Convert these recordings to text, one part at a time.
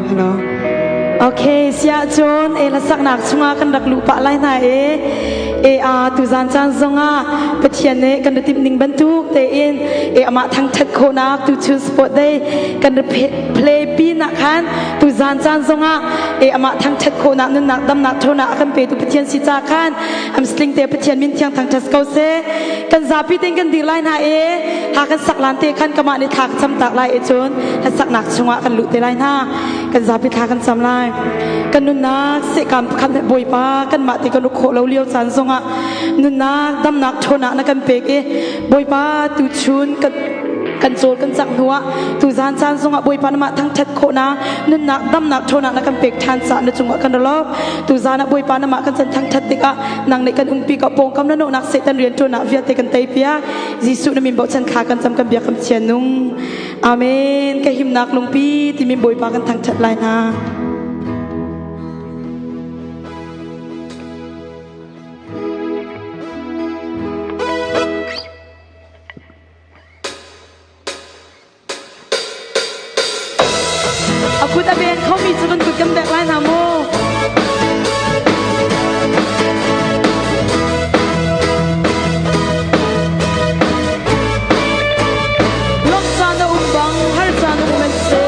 Hello. Okay, siap John. Lasak nak sungai kan dak lupa lain na tu zan chan zonga petian kan dak tim ning bentuk tein amat thang that ko nak tu choose sport day kan dak play pi nak kan tu zan chan zonga amat thang that ko nak nak dam nak thona kan pe tu petian si cha kan am sling te petian min thiang thang thas kau se kan zapi ting kan di lain na ha kan sak lan te kan kama ni thak cham tak lai John lasak nak sunga kan lu te lain ha kan zapi thak kan sam laiกันนุนนักเสกรรมคันบอยป้ากันมาติกันลุกโคเราเลี้ยวสันทรงอ่ะนุนนักดำนักโทนักนักกันเปกบอยป้าตูชุนกันโจกันจักหัวตูจานจานทรงอ่ะบอยป้านมาทั้งชัดโคนะนุนนักดำนักโทนักนักกันเปกทานสารในจงกันตลอดตูจานะบอยป้านมากันจันทั้งชัดติกะนางในกันอุ้งปีกับโป่งกำนันโนนักเสตันเรียนโทนักเวียเตกันเตยเปียยิสุนมินบอกฉันขากันจำกันเบียคำเชียนุงอาเมนแกหิมนักลุงปีที่มีบอยป้ากันทั้งชัดลายนาคุณตาเบนเขามีจุดกุดกำแบกไล่นาโมลงจานอุ้มบังฮัลจานอุ้มเซ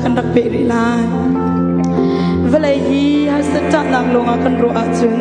kan dak pe ri lai velai hi ha sa ta nak longa kan ro a chun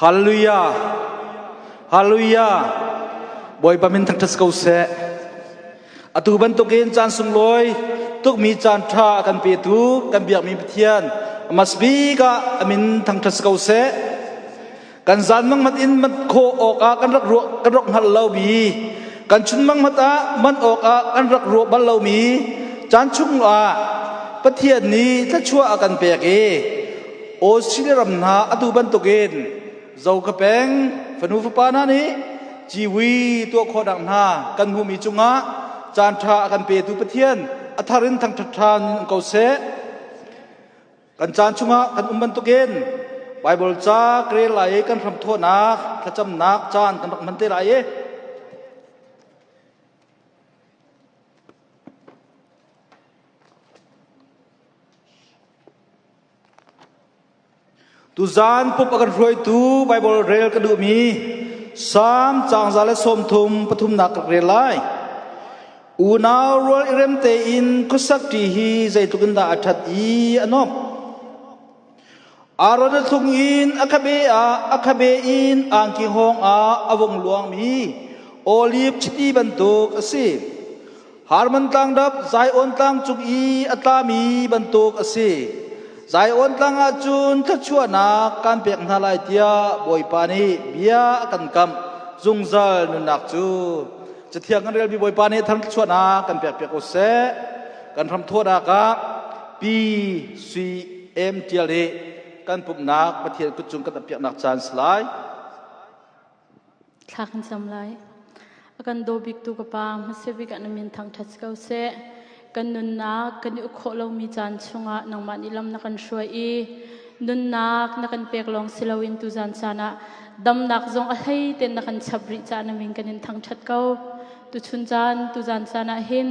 Haleluya, haleluya. Boy pamin thang thas kau se. Atu bantukin chan sung loi, tuk mi chan tha kan pe tu kan biak mi pithian. Mas bi ka amin thang thas kau se. Kan zan mang mat in mat kho oka kan rok hal lau bi. Kan chun mang mata man oka kan rak ro bal lau mi. Chan chung la pathian ni ta chua akan pe ke. O siram na atu bantukin. Zau ka peng fanu fa na ni chi wi to kho dang na kan hu mi chunga chan tha kan pe tu pathian atharin thang thathan ko se kan chan chunga kan umban tu gen bible cha kre lai kan ram tho na thacham nak chan kan rak man te lai tu zan pup akan roi tu bible rel ka du mi sam chang zale som thum pathum nak rel lai unaw rol irem te in kusak ti hi zaitukin da athat i anom arod thung in akabe in angki hong a awong luang mi olive chiti bantuk asi harman tang dap zai on tang chuk i atami bantuk asi zai on tang a chun thachua na kan pek na lai tia boi pani bia kan kam zungzal nun nak chu Jatiang kan real bi boy pani thang chua na kan pek pek ose kan ram tho da ka PCM tiale kan pup nak pathian ku chung kan pek nak chan slai thakan samlai akan do bik tu ka pa masebi ka namin thang thats kau se kan nun na kan u kho lo mi chan chunga nang man ilam na kan shoi i nun nak na kan pek long silawin tu jan sana dam nak zong a hei ten na kan chabri cha namin kanin thang that kau tu chun jan tu jan sana hin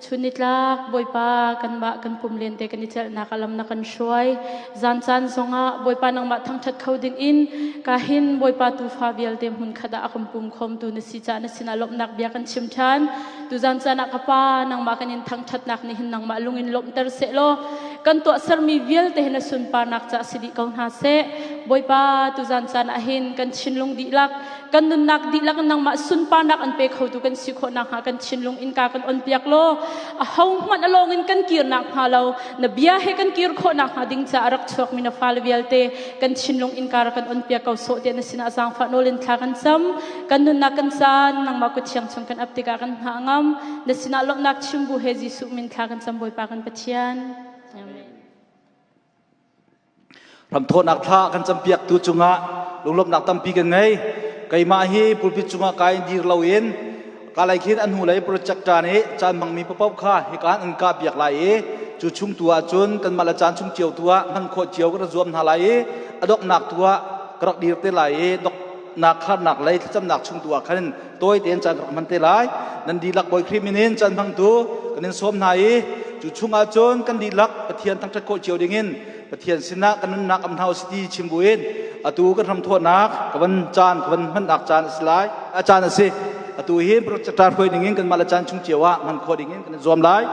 chunitlak boipa kan ba kan pumlen te kan ichal nakalam na kan shoi jan chan zonga boipa nang ma thang that khau ding in ka hin boipa tu fa bial te hun khada akum pum khom tu na si cha na sinalop nak bia kan chim than tu jan sana ka pa nang ma kanin thang that nak ni hin nang ma lungin lop ter se lo kan to sar mi bial te na sun pa nak cha sidi kaun ha se boipa tu jan sana hin kan chinlung di lak kan nun nak di lak nang ma sun pa nak an pe khau tu kan si kho nak ha kan chinlung in ka kan on piak lo a hau man along in kan kir nak ha lo na bia he kan kir kho nak ha ding cha arak chok mi na fal bial te kan chinlung in ka kan on piak kau so te na sina sang fa nolin thla kan sam kan nun nak kan san nang ma ku chiang chung kan aptika kan ha ngam na sina lok nak chimbu he jisu min thla kan sam boipa kan pathian amen ram tho nak tha kan cham piak tu chunga lunglop nak tam pi kan ngai kai ma hi pulpit chunga kai dir lo in kalai khin an hu lai project ta ni chan mang mi papau kha hi kan an ka piak lai e chu chung tua chun kan mala chan chung chiu tua man kho chiu ka zuam na lai e adok nak tua krak dir te lai e dok nak kha nak lai cham nak chung tua khan toy ten chan man te lai nan di lak boy kriminin chan bang tu kanin som na e chu chung a chun kan di lak pathian thang that kho chiu ding in pathian sina kan nak am thau city chimbuin atu kan ram tho nak kawan chan kawan man nak chan slai a chan ase atu hi project tar khoi dingin kan mala chan chung chewa man kho dingin kan zom lai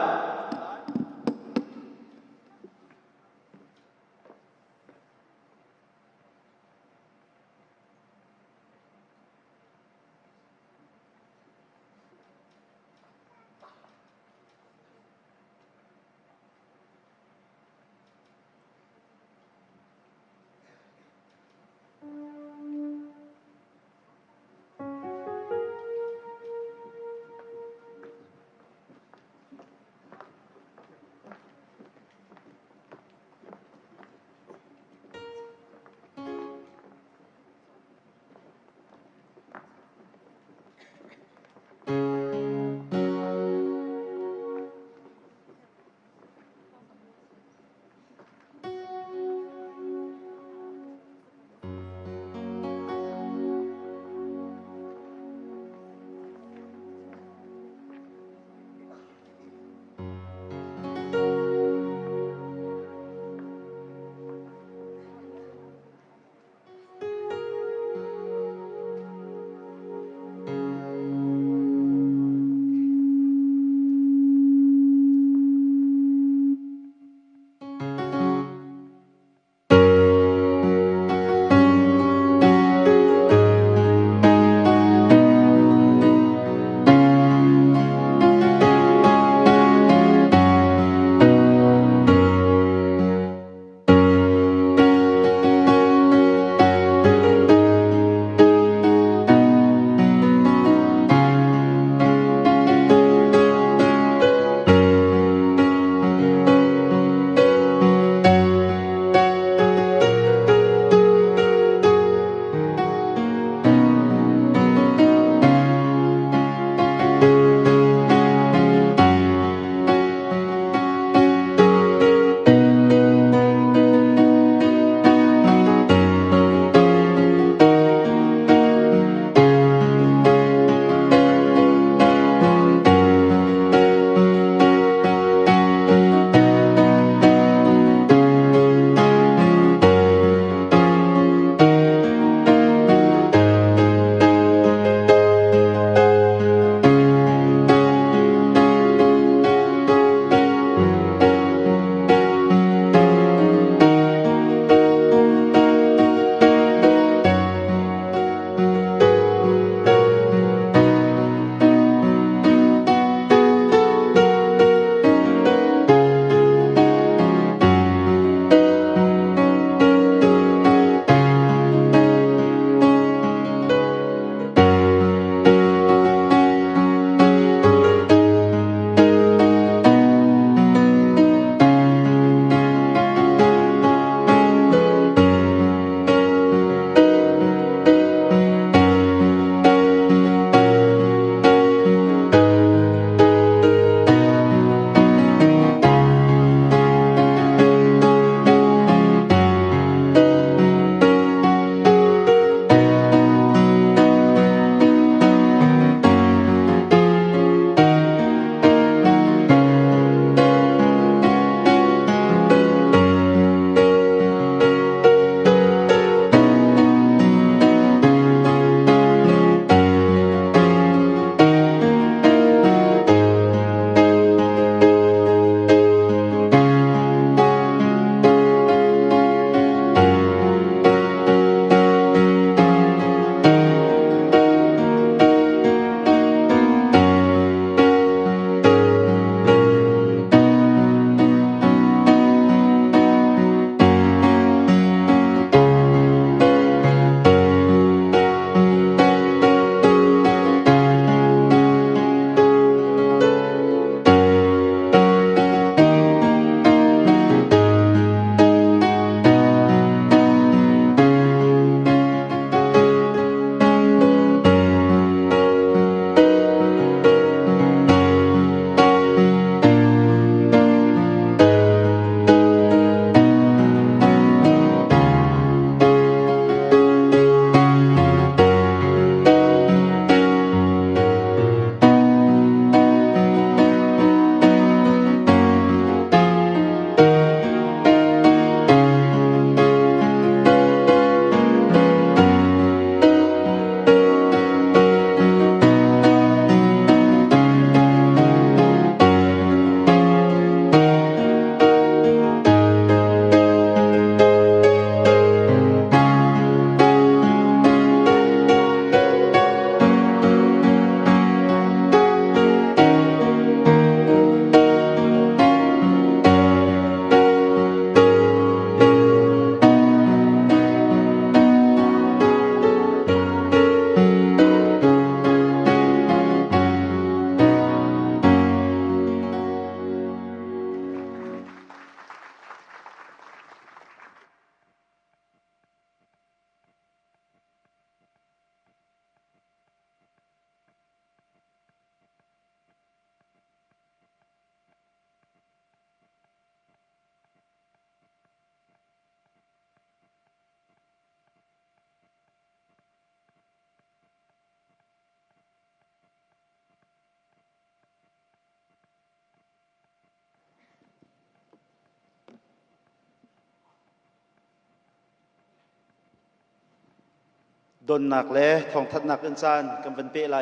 ดนหนักเลยทองทัดหนักอินจานกันเป็นเปะไหล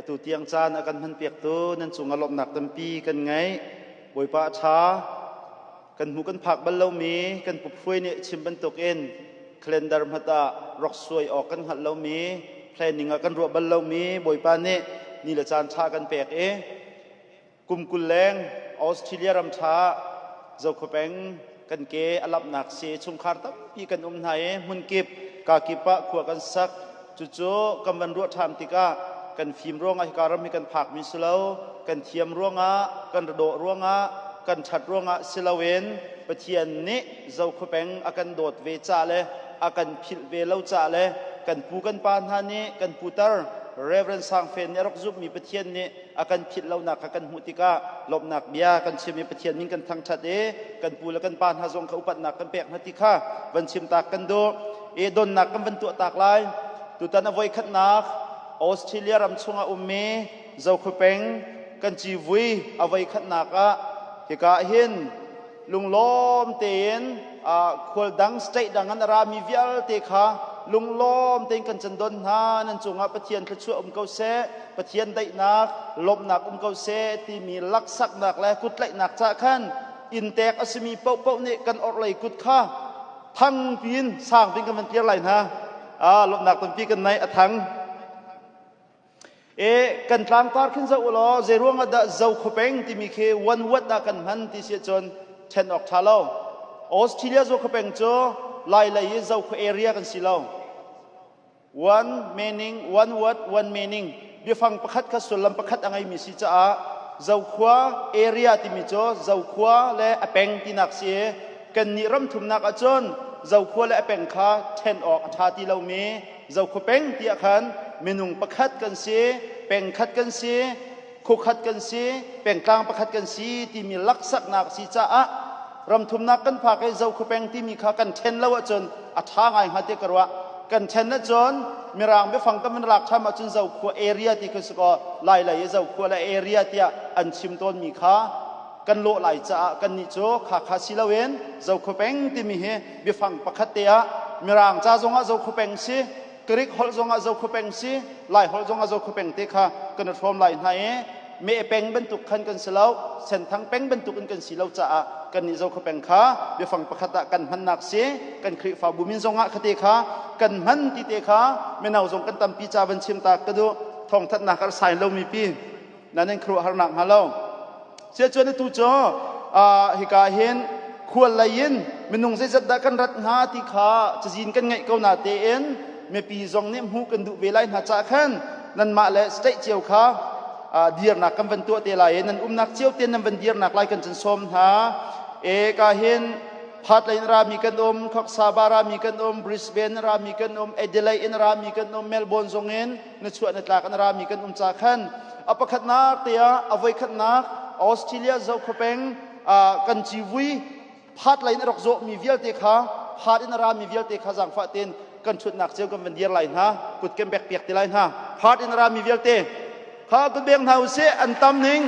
ตูเตียงจานอากันพันเปียกตัวนั่นสูงอารมณ์หนักเต็มปีกันไงบอยปะช้ากันหูกันผักบัลลมีกันปุบฟุยเนี่ยชิมบรรทุกเอ็นเคลนดาร์มฮัตตารอกสวยออกกันหัดเลามีเพลนนิงกันรัวบัลลมีบอยปะเนี่ยนี่ละจานชากันเปียกกุมกุลแรงออสเตรเลียรำชาเจ้าขบงกันเกอลับหนักเสียชุมคาร์ตับปีกันไทยมุนกิบกากิปะขวกันสักจู่ๆกำบันรัวทามติกากันฟิล์มร่วงอาการมีกันผักมีสลาวกันเทียมร่วงกันระโดดร่วงกันฉัดร่วงสลาเวนปะเทียนนี้เจ้าขบงอากันโดดเวจ่าเลยอากันผิดเวลาจ่าเลยกันปูกันปานฮานี้กันปูตร์เรเวนสังเฟนเนี่ยรักจุบมีปะเทียนนี้อากันผิดเราหนักอากันหุติกาลบหนักเบียกันชิมมีปะเทียนมิงกันทางชัดกันปูและกันปานฮาซงเขาอุปัตหนักกันเปียกนาติกาวันชิมตากกันดูโดนหนักกันเป็นตัวตากลายตุตันอวัยขัดหนักออสเตรเลียรำชงอุมเมเจ้าขบงกันจีวีอวัยขัดหนักเฮกาหินลุงล้อมเตียนควอลดังสเตย์ดังนั้นรามีวิลเตค่ะลุงล้อมเตียนกันจันดนฮานั่นจงปะเทียนขชั่วเกาเสปะเทียนได้หนักลบหนักเกาเสที่มีลักษักหนักและกุดไหลหนักจากขันอินเตกอสมีเป้าเนี่ยกันออกไหลกุดข้าทั้งปีนสร้างเป็นกันมันเกี่ยวไรนะลบหนักตั้งปีกันในทั้งกันทางตาขึ้นเจ้าอุลอเจรวงอดเจ้าขบงที่มีแค่วันวัดกันหันที่เสียจนเทนออกทาเลาออสเตรเลียเจ้าขบงจ้ไล่ไล่เจ้าเอเรียกันสิเลา one meaning one word one meaning เดี๋ยวฟังประคัดขัดสุลลำประคัดอะไรมีสิจ้าเจ้าขวาเอเรียที่มีจ้าเจ้าขวาและอเปงที่นักเสียกันนิรำทุมนักอาจนเจ้าขวาและอเปงข้าเทนออกทาที่เรามีเจ้าขบงที่อาคารเมนุงประคัดกันเสียเป่งคัดกันเสียคุกคัดกันเสียเป่งกลางประคัดกันเสียที่มีลักษณะนักสีจ้ารำทุมนักกันพาไปเจ้าขบงที่มีข้ากันเทนแล้วจนอัฐาไงหัดเกระวะกันเทนนั่นจนมีรางไปฟังกันมันรักทำมาจนเจ้าขวเอเรียที่คือสกอไล่เจ้าขวและเอเรียที่อันชิมต้นมีข้ากันโลไหลจ้ากันนิโจขาสิลาเวนเจ้าขบงที่มีไปฟังประคัดเตียมีรางจ้าจงเจ้าขบงสิกริกฮอลจงอาเจ้าขบงสิไล่ฮอลจงอาเจ้าขบงเตะค่ะกันทอมไล่ไหนเมเป่งบรรทุกขันกันสิเลาเส้นทางเป่งบรรทุกกันสิเลาจ้ากันนี่เจ้าขบงค่ะเดี๋ยวฟังประคตะกันหันนักเสียกันคริฟ้าบุมินจงอาคติค่ะกันหันติเตะค่ะไม่น่าจงกันตำปีจาบันชิมตากระดูทองทัดนักการใส่เรามีปีนั่นเองครัวหานักฮาเราเสียจวนในตู้จ่อฮิกาเห็นควรละยินไม่นุ่งใส่จัดกันรัดหาติค่ะจะยินกันไงเขาหน้าเตะเมื่อปีจงเนี่ยหูกันดูเวลาหน้าจากขันนั่นมาเลสเตเจียวค่ะเดียร์นักกันเป็นตัวเตลัยนั่นนักเจียวเตียนนั่นเป็นเดียร์นักไล่กันจนสมหากาเห็นพัดไลน์รามีกันคอกซาบารามีกันบริสเบนรามีกันเอเดเลย์รามีกันเมลเบิร์นจงเงินในช่วงในตลาดรามีกันจากขันอภัยนักเตียอวัยขันนักออสเตรเลียเจ้าขบงกันจีวีพัดไลน์รักโจมีวิลเตค่ะพัดอินรามีวิลเตค่ะจังฟ้าเตียนกันชุดนักเจ้ากันเป็นเดียร์ไลน์ฮะกุดเก็บแบกเปียกตีไลน์ฮะพัดอินรามีวิลเตข้ากุดเบียงเท้าเสอันตำหนิง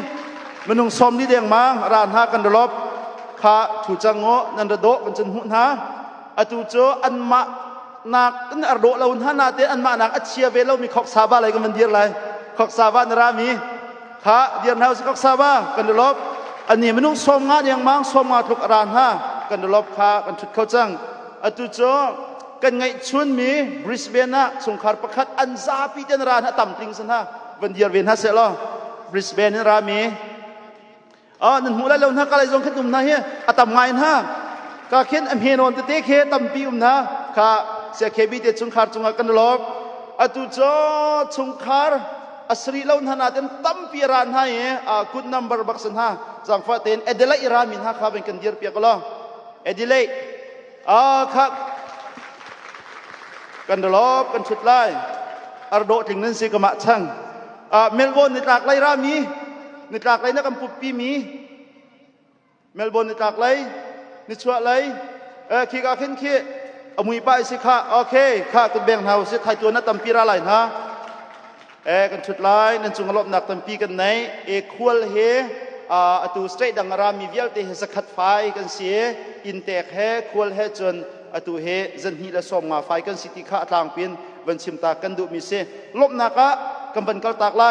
มันนุ่งสมนี่เดียงมาร้านฮะกันดลบข้าถูจังโงนันระโดกันจนหุ่นฮะอตุโจอันมานักอันระโดเราหุ่นฮะนาเตอันมานักอัจเชียเวลเรามีขอกซาบะอะไรกันมันเดียร์ไรขอกซาบะนรามีข้าเดียร์เท้าสิขอกซาบะกันดลบอันนี้มันนุ่งสมงานอย่างมังสมงานทุกร้านฮะกันดลบข้ากันชุดเขาจังอตุโจกันไงชวนมีบริสเบนสงขลาประคัดอันซาปีเจนรานฮะต่ำติงสันฮะวันเดียร์เวนฮะเสร็จแล้วบริสเบนรามีนั่นหัวแล้วนะก็เลยส่งขึ้นตุ่มนะเฮียต่ำไงนะก็เขียนเฮนอนเตะเขต่ำปีนะข้าเสียเคบีเตสงขลาจงกันลบตุจอสงขลาอัศรีแล้วนะนาเต็มต่ำปีรานฮะกุดนัมเบอร์บักสันฮะจังฟ้าเต็นเอเดเลย์รามินฮะข้าเป็นกันเดียร์เปียกแล้วเอเดเลย์ข้ากันดลบกันชุดไล่อารโดถึงนั้นสิกมาช่างเมลโบนในตากไล่รามีในตากไล่นักปุบปีมีเมลโบนในตากไล่ในชัวไล่ขี้กาขึ้นขี้เอามือไปสิค่ะโอเคข้าคุณแบ่งเฮาสิไทยตัวนัดตำปีอะไรนะกันชุดไล่นั่นจุงลบหนักตำปีกันไหนควรเฮตูสเตย์ดังรามีเวลเตะสกัดไฟกันเสียอินเตกเฮควรเฮจนตูเฮจันฮีละสมมาไฟกันสิติข้าทางเปลี่ยน วันชิมตากันดูมิเซลบนักะกันเป็นกัลตากไล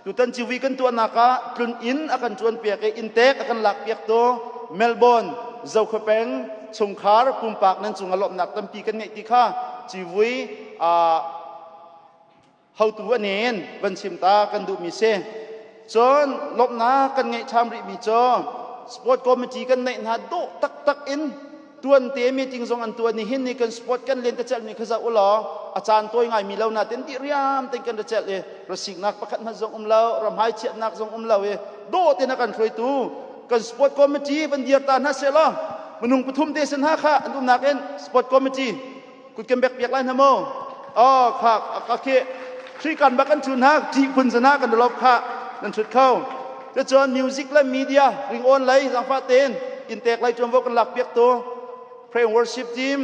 ตุตันชีวิกันตัวนักะตุนอินอากันชวนเปียกอินเตกอากันหลักเปียกตัวเมลเบิร์นเจ้าขเปงสงขลาปุ่มปากนั้นจงลบนักตั้มปีกันไงติค่ะชีวิเฮาตัวเนียนวันชิมตากันดูมิเซจนลบนักกันไงชามริมิจอสปอร์ตคอมมิตี้กันในนาโดตักอินตัวเตมีจริงทรงอันตัวนี้เห็นนี่กันสปอร์ตกันเล่นตะเจลมีข้าอุลออาจารย์ตัวยังไงมีเล่านาเต็นติเรียมเต็นกันตะเจลเอรสิกนักประคัดมาทรงเล่ารำหายเชียนักทรงเล่าเอโดเต็นกันช่วยตูกันสปอร์ตคอมมิตี้เป็นเดียร์ตาฮัสเซลมนุงปฐุมเตสันฮะค่ะอันตุนักเอ็นสปอร์ตคอมมิตี้กุดเก็บเบียกไล่นะโมอ๋อค่ะโอเคช่วยกันบักกันชุนฮะที่คุณสนะกันตลอดค่ะนั่นชุดเข้าจะจนมิวสิกและมีเดียริงออนไลน์สังฟาเตนอินเตกไลจนวกันหลักเปียกตัวเพลง worship team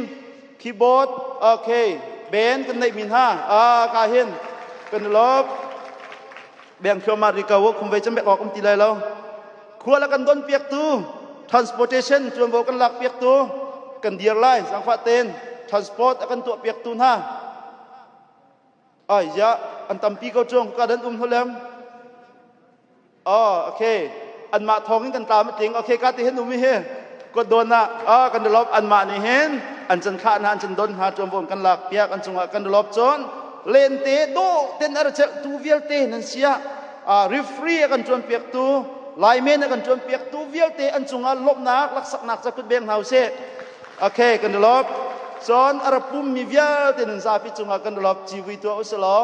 คีย์บอร์ดโอเคเบนกันในมินฮากาเห็นกันลบแบ่งเชื่อมาริกาวคุมไว้จำแบกออกกันทีไรแล้วครัวละกันต้นเปียกตัว transportation จนวกันหลักเปียกตัวกันเดียร์ไลสังฟาเตน transport กันตัวเปียกตัวนะยะอันตั้มปีเขาจงการเดินเท่าไหร่โอเคอันมาทองกันตามจริงโอเคการที่เห็นมีเฮก็โดนนะกันดลบอันมานี่เห็นอันจันข้านะอันจันโดนหาจมวงกันหลักเปียกอันจงกันดลบจนเล่นเตะโดเต้นอะไรเจ้าตูเวียลเตนั่นเสียริฟรีกันจนเปียกตูไลเมนกันจนเปียกตูเวียลเตอันจงลบนักลักษณะจะกุดเบียงเฮาเซโอเคกันดลบจนอารปุ่มมีเวียลเตนั่นซาพิจงกันดลบชีวิตตัวอุสลอ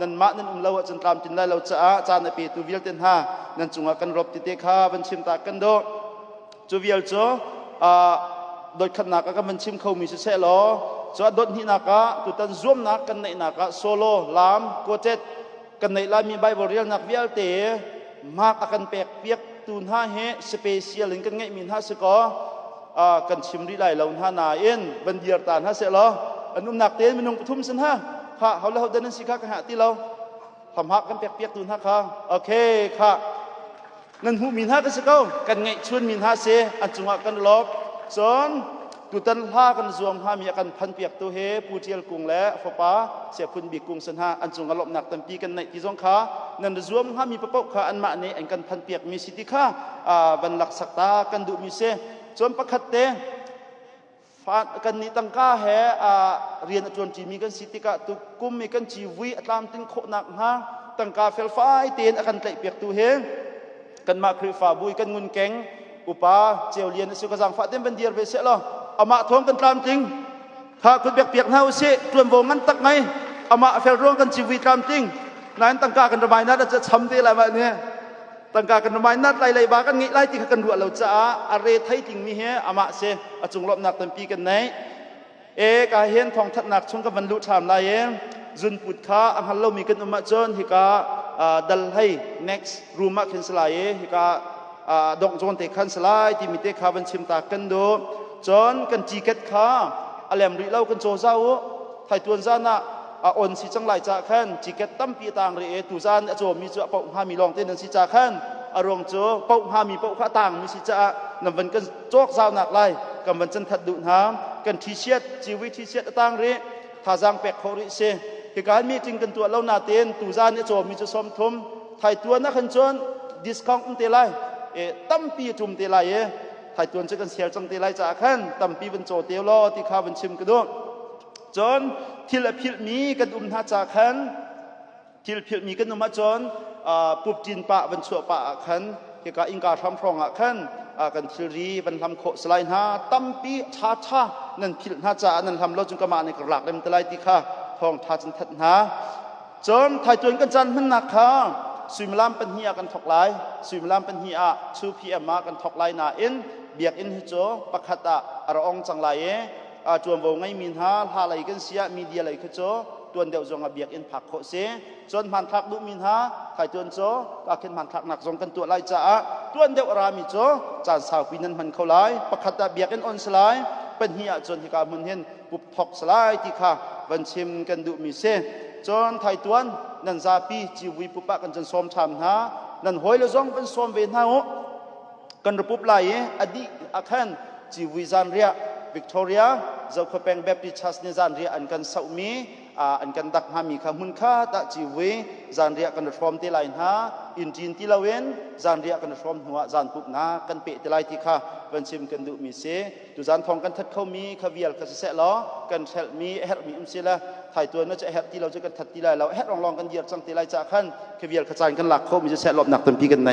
นั่นมานั่นเราจนตามจินไลเราจะจานในปีตูเวียลเตนฮานั่นจงกันรบติเตข้าบันชิมตากันโดจูเวียลโจโดยขณะก็มันชิมเขามีเสลอจอดดหินักะตุตันzoomนักกันในนักะโซโลลามกัวเจ็ดกันในลามีใบบริยนักเวียลเตมากอากันแปกเปียกตูนห้าเฮสเปเชียลกันไงมินห้าสกอกันชิมริไลเราห้านาเอ็นบันเดียร์ตานห้าเสลออันนุ่มหนักเต้นมันนุ่งปฐุมสันห้าค่ะเขาแล้วเขาเดินสิค่ะกันหาที่เราทำหักกันแปกเปียกตูนห้าค่ะโอเคค่ะนั่นหูมินห้ากันสกอกันไงชวนมินห้าเสอันจุงหักกันลบจนตุตันพากันรวมหามีกันพันเปียกตัวเฮปูเทียลกุ้งและฟ้าป้าเสียคุณบีกุ้งสันหาอันจงอลบหนักตัมปีกันในที่สงขานั่นรวมหามีปะปกขาอันมาในอันกันพันเปียกมีสิทธิค่าบรรลักสักตากันดุมีเสจนประคัดเตฟากันนี้ตั้งก้าแห่เรียนจวนจีมีกันสิทธิกะตุกุมมีกันจีวีอัตลามติงโคนักฮะตั้งกาเฟลฟ้าเตียนอากันเตะเปียกตัวเฮกันมาคริฟ้าบุยกันงุนแกงอุปาเจียวเลียนสุกสังฟาเต็มเป็นเดียร์เวเสลอามาท้องกันตามจริงถ้าคุณเปียกเฮาเสตรวมวงงั้นตักไงอามาเฟลร้องกันชีวิตตามจริงนั้นตั้งกากันระบายนัดจะทำได้อะไรแบบนี้ตั้งกากันระบายนัดไล่บากันงี้ไล่ที่กันรัวเราจะอะไรไทยจริงมีเฮอามาเสจงลบหนักเต็มปีกันไหนกาเห็นทองทัดหนักชงกับบรรลุธรรมลายจุนปุถาอังฮัลโลมีกันอุมาจนฮิกาดัลให้ next รูมาขึ้นสลายฮิกาดงจนเตะขันสลายที่มีเตะขาบันชิมตากันดูจนกันจีเกตขาอเลมริเล่ากันโจเจ้าไทยตัวนซานะอ่อนสิจังไหลจากขันจีเกตตั้มปีต่างเรตูซานโจมีจ่อปกหามีลองเต้นสิจากขันอารมณ์โจปกหามีปกขาต่างมีสิจ่านำวันกันโจกเจ้าหนักไล่กันวันจันทัดดุนหามกันทีเชียดชีวิตทีเชียดต่างเรท่าจางแปกโคริเซเหตุการณ์มีจริงกันตัวเล่านาเต้นตูซานโจมีจะสมทมไทยตัวนักขันจนดิสคองเตไลตั้มปีจุ่มเตไลไทยตัวจะกันเสียจังเตไลจากขันตั้มปีเป็นโจเตียวล้อที่ข้าเป็นชิมกระโดดจนทิลพิลมีกันอุมหาจากขันทิลพิลมีกันอุมมาจนปุบจินปะเป็นชัวปะขันเกี่ยวกับอิงกาทำพรองขันกันทิลรีเป็นทำโคสไลน์ฮาตั้มปีชานั่นพิลหาจานั่นทำเราจึงกมาในกระหลักเต็มเตไลที่ข้าทองทาจันทัดหาจนไทยตัวกันจันมันหนักข้าสุมลามเป็นเฮียกันถกไลสุมลามเป็นเฮียชูพีเอ็มมากันถกไลนาอินเบียกอินฮิโจปักขัดอรองจังไลจวนวงไงมินฮาฮาไลกันเสียมีเดียไลขึ้นโจตัวเดียวจงเบียกอินผักโคเซจนมันทักดุมินฮาไทยตัวโจก็ขึ้นมันทักหนักจงกันตัวไลจ้าตัวเดียวรามิโจจานสาวปีนั้นมันเขาไลปักขัดเบียกอินออนสไลเป็นเฮียจนที่การมันเห็นปุบถกสไลที่ข้าวันชิมกันดุมิเซจนไทยตัวนั่นซาปีจีวีปุปะกันจนสมทำนะนั่นหอยละจ้องเป็นสมเวนฮะกันระปุบไหลอดีอาคันจีวีจานเรียวิกตอเรียเจ้าขบแปงแบบดิชัสเนจานเรียอันกันสามี อันกันตักหามีคำมุนค่าตะจีเวจานเรียกันฟอมเตลัยหาอินจีนติลาเวนจานเรียกันฟอมหัวจานปุกนากันเปะเตลัยที่ค่ะวันชิมกันดูมีเสตุจานทองกันทัดเข้ามีขวิลกันเสะล้อกันเสะมีเฮดมีเสละถ่ายตัวน่าจะเฮดที่เราจะกันทัดที่ไรเราเฮดลองกันเหยียดจังเตลัยจากขั้นขวิลขจายกันหลักเขามีจะเสะหลบหนักเต็มที่กันใน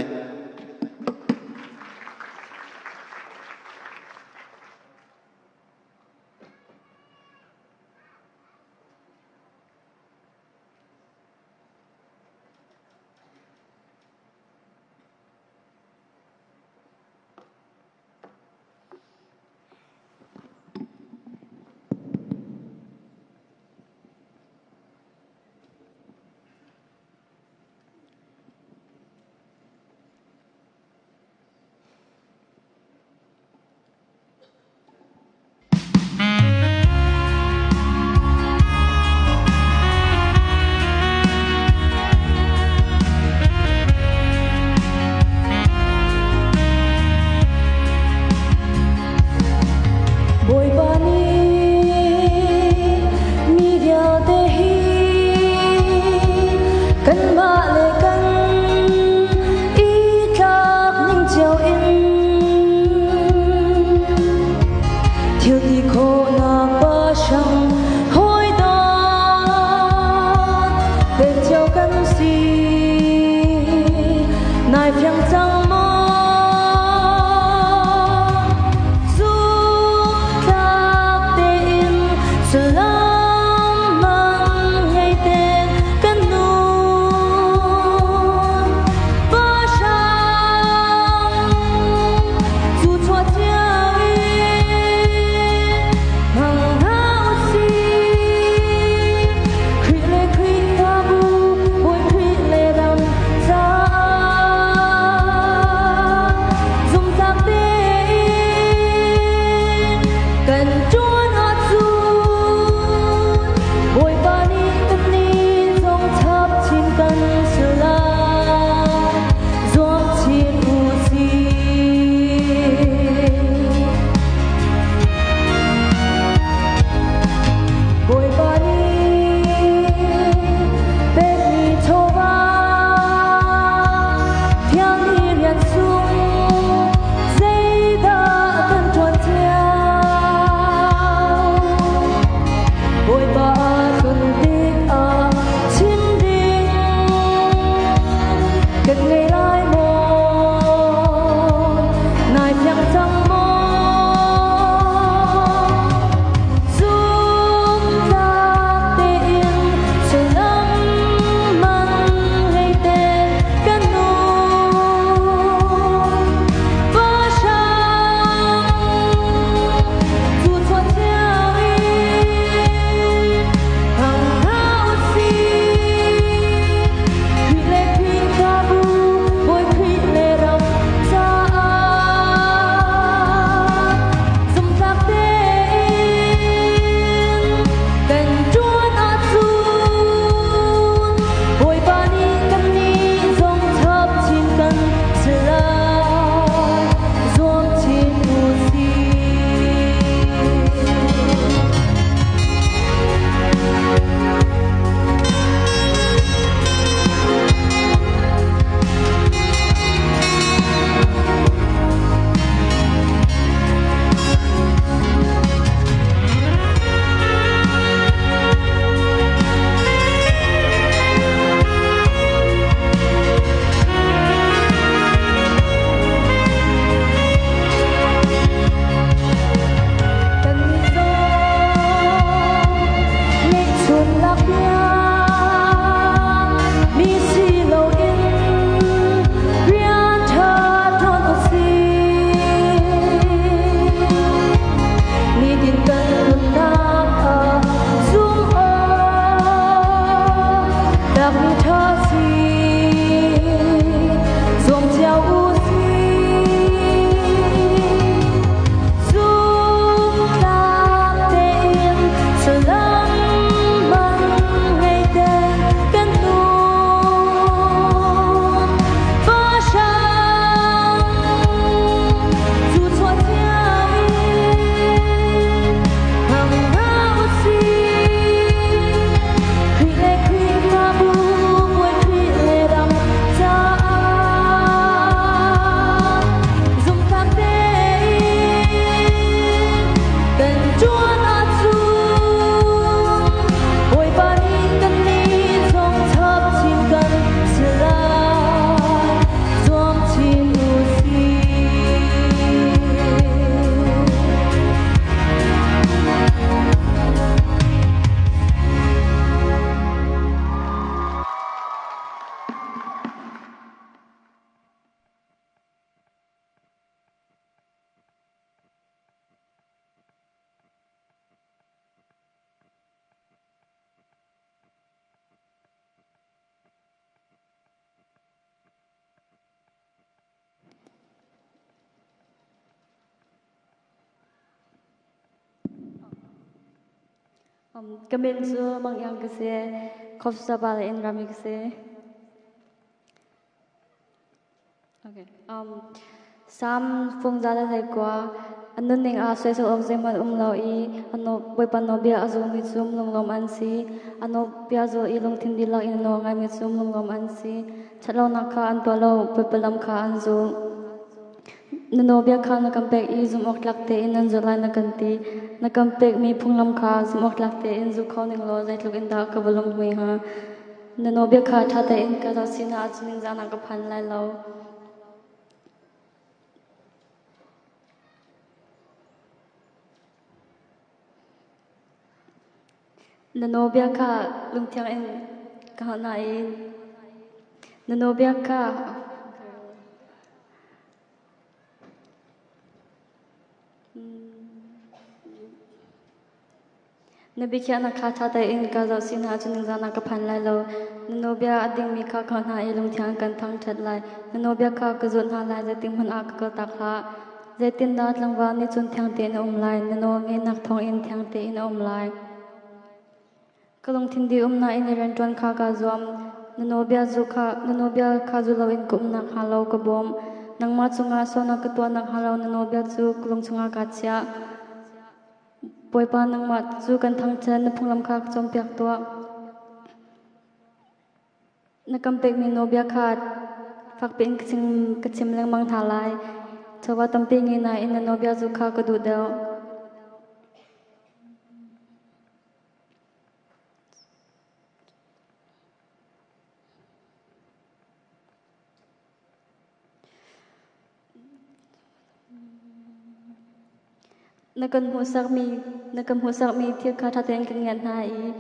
Kemen su mang yang kese kos sabal in rami kese. Okay. Sam phung zala thai kwa anun ning a soi so obje man lo I ano boi pan no bia azu mi sum long lom an si ano bia zo I long thin dilak in no ngai mi sum long lom an si chalo na kha an to lo pepelam kha an zo nano bia kha na kampek I zum ok lak te in an zo lai na kanti na kampek mi phung lam kha zum ok lak te in zu khaw ning lo zai tluk in da ka bolom hui ha nano bia kha tha te in ka za sina achuning za na ka phan lai lo Nanobia ka lungtiang in kahana in Nanobia ka Nabikia na kata ta in ka zau sina chuning zana ka phan lai lo Nanobia ading mi ka kahana I lungtiang kan thang chat lai Nanobia ka ka zut na lai zating man a ka tak la Zaitin da tlangwa ni chun thiang te na lai Nano nge nak thong in thiang te in lai Kalong thindi na in ren tuan kha ka zuam nanobia kha zu lo in kum na kha lo ka bom nangma chunga so na ka tuan na kha lo nanobia chu kalong chunga ka chia poipa nangma chu kan thang chen na phunglam kha chom piak to na kampek mi nobia kha fak pin kachim leng mang tha lai chawa tampi ngi na in nanobia chu kha ka du deu Nakan husak mi thia kha tha ten kan ngan ha I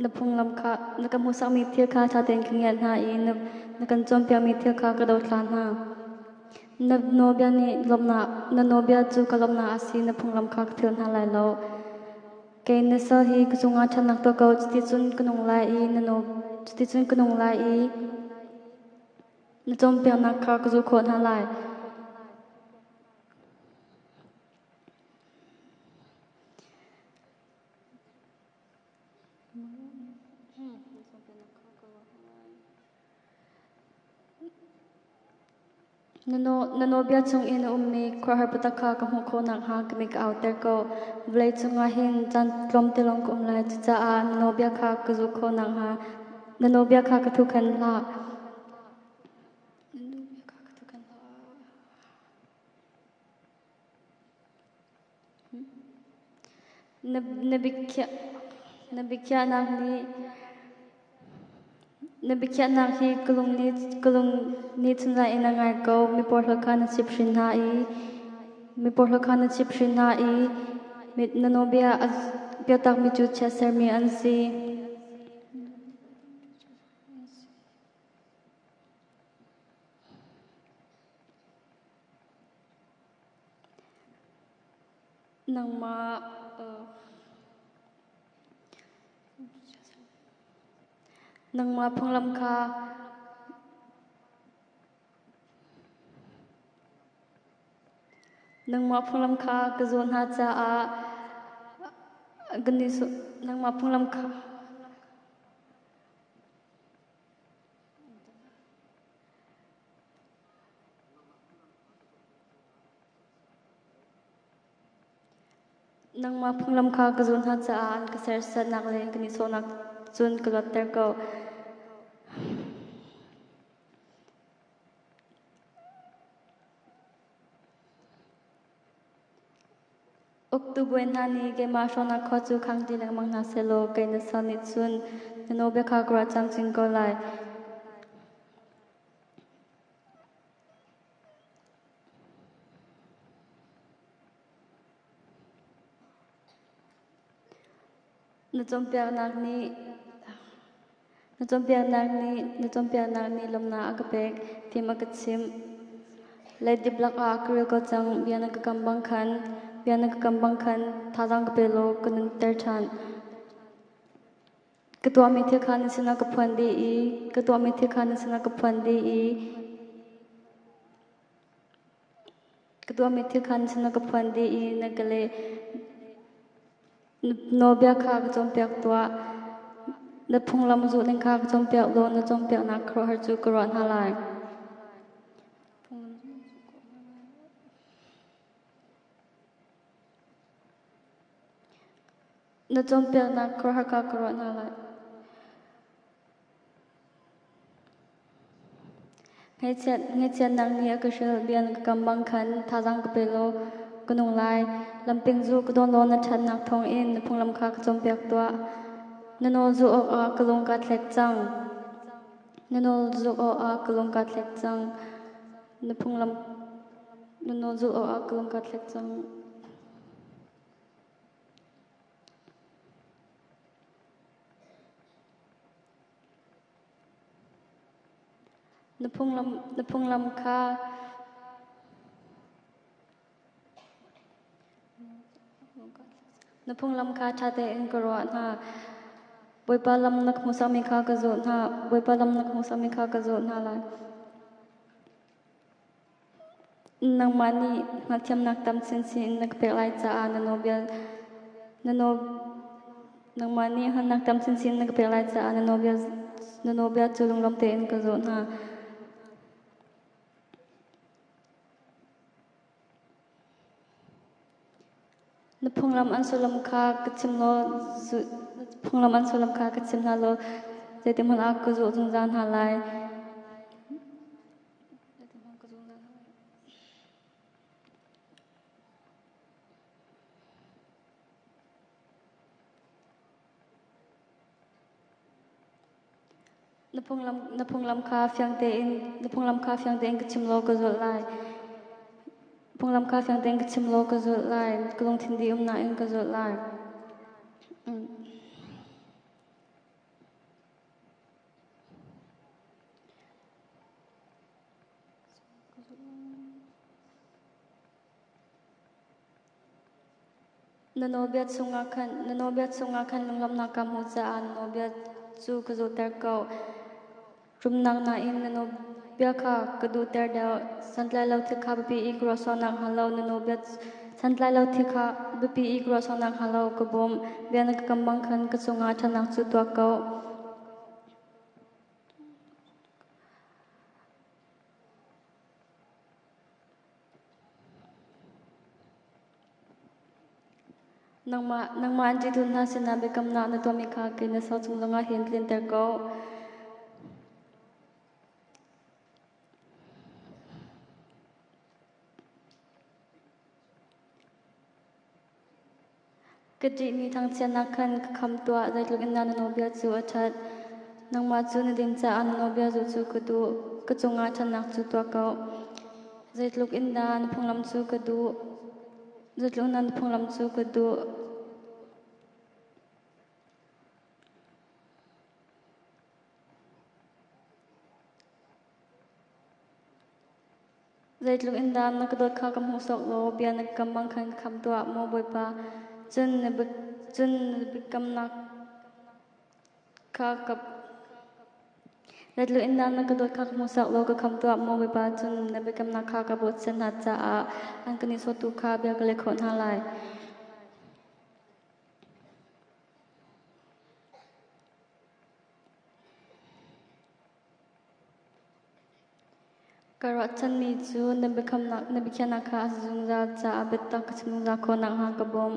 napung lam kha nakan husak mi thia kha tha ten kan ngan ha I nakan chom pya mi thia kha ka do thlan ha nobia ni lomna na nobia chu ka lomna asi napung lam kha thon ha lai lo ke na sa hi ku chunga thanak to ko chti chun kunong lai I nano chti chun kunong lai I na chom pya na kha ka chu khon ha lai Nanobia chung in ummi khor har pataka ka mu kho nak ha ka mik out there ko vlei chunga hin chan tlom telong kum lai cha a nanobia kha ka zu kho nak ha nanobia kha ka thu khan la nabikya nak hi kulung ni chunga in angai ko mi por kha na chip shin ha I mi por kha na chip shin ha I mi nanobia pya tak mi chu cha ser mi an si nangma phunglam kha ka zon ha cha a gani so nangma phunglam kha ka zon ha cha an ka ser sat nak le gani so nak chun ka lot ter ko Octubuen hani ke ma shona kho chu khang ti lang mang na selo ke na sa ni chun nanobia kha gra chang ching ko lai na chom pya nak ni lomna akapek tim akachim lai diblak a kril ko chang biana ka kambang khan thadang ka pelo kanun ter than katwa mi the khan sina ka phandi I katwa mi the khan sina ka phandi I katwa mi the khan sina ka phandi I na kale nobia kha ka chom piak tua na phunglam zu ling kha ka chom piak lo na chom piak na khro har chu karon halai na chom piak na khro har ka karon halai ngay chen nang nia ka shil bian ka kambang khan thazang ka pelo kunung lai lamping zu ka don lo na chan nak thong in na phunglam kha ka chom piak tua nano zu ok a kalung ka thlek chang nano zu ok a kalung ka thlek chang na phunglam nano zu ok a kalung ka thlek chang na phunglam kha na phunglam kha tha te in karo na boipa lam nak musami kha ka zo na boipa lam nak musami kha ka zo na la nang mani mathiam nak tam sin sin nak pe lai cha na no bia na no nang mani han nak tam sin sin nak pe lai cha na no bia chulung lam te in ka zo na na phunglam an sulam kha ka chim lo phunglam an sulam kha ka chim na lo je te mun ak ka zo jung jan ha lai na phunglam kha fyang te in ka chim lo ka zo lai phunglam kha fyang te in ka chim lo ka zo lai kulong thindi na in ka zo lai nanobia chunga khan lunglam na kam hu cha an nobia chu ka zo tar ko rum nang na in nanobia kha ka du tar da santlai lo thi kha bi i kro so nang halo nanobia santlai lo thi kha bi i kro so nang halo ko bom bian ka kambang khan ka chunga thanak chu to ko nang ma anti thun na sina be kam na to mi kha ke na sa chung langa hen tlin ter ko kati mi thang chen na khan kham to zai luk in na no bia chu athat nang ma chu na din cha an no bia zu chu ku du ka chunga thanak chu to ko zai luk in da na phunglam chu ka du zai luk na phunglam chu ka du zai luk in da na ka dot kha kam hu sok lo bia na kam bang khan kham to mo boi pa chun na bi kam na kha kap zai luk in da na ka dot kha kam hu sok lo ka kham to mo boi pa chun na bi kam na kha ka bo chen na cha a an kani so tu kha bia ka le khon ha lai karot chan mi chu na bi khan na kha zung za cha a bet ta ka chung za kho nang ha ka bom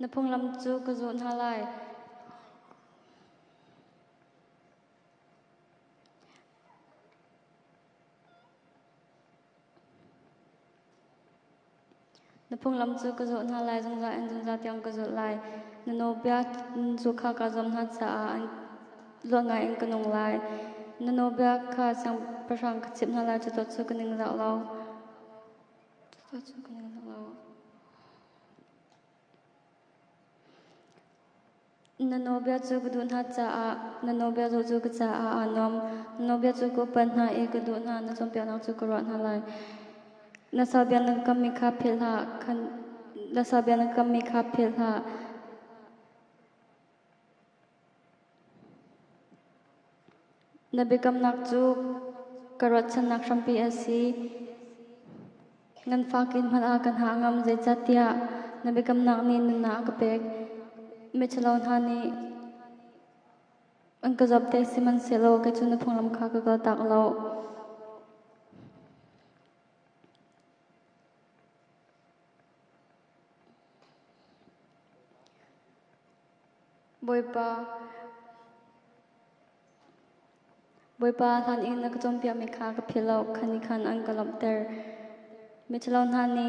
na phunglam chu ka zo na lai na phunglam chu ka zo na lai zung za tiang ka zo lai na no bia chu kha ka zom na cha an lo nga in ka nong lai na no bia kha sang prasang ka chip na lai chu to chu ka ning za lo na no bia chu ka du na cha a na no bia chu ka cha a anom na no bia chu ko pan na e ka du na chom pia na chu ka ro na lai na sa bia na kam mi kha phel ha khan na sa bia na kam mi kha phel ha nabi kam nak chu karot chan nak rampi asi ngan fakin man a kan hangam zai chatia nabi kam nak ni na ka pek me chalon hani ang ka job te siman selo ka chu na phonglam kha ka tak lo boipa than in na ka chom pia me kha ka philo khani khan ang ka lop ter me chalon hani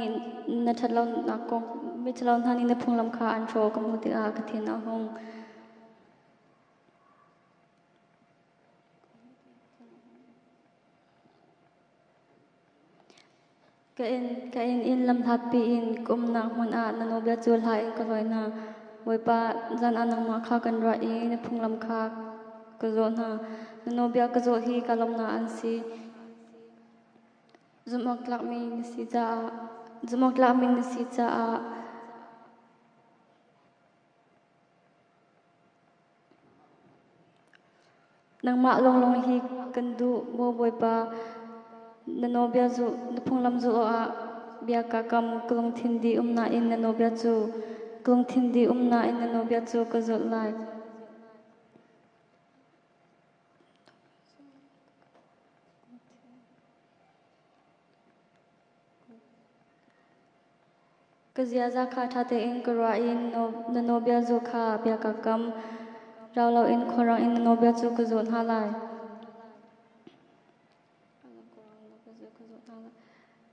na thalon na ko me chalon hani na phonglam kha an tro ka mu ti a ka thin a hong ka in lam that pi in kum na mon a na no bia chul ha in ka loi na boipa zan anang ma kha kan ra i na phonglam kha ka zo na no bia ka zo hi ka lom na an si zumak lak mi ni si cha a nang ma long hi kan du bo boipa na no bia zu na phonglam zu a bia ka kam klong thin di na in na no bia chu klong thin di na in na no bia chu ka zo lai kazia za kha tha te in kara in no no bia zo kha bia ka kam rao lo in khorang in no bia chu ka zo ha lai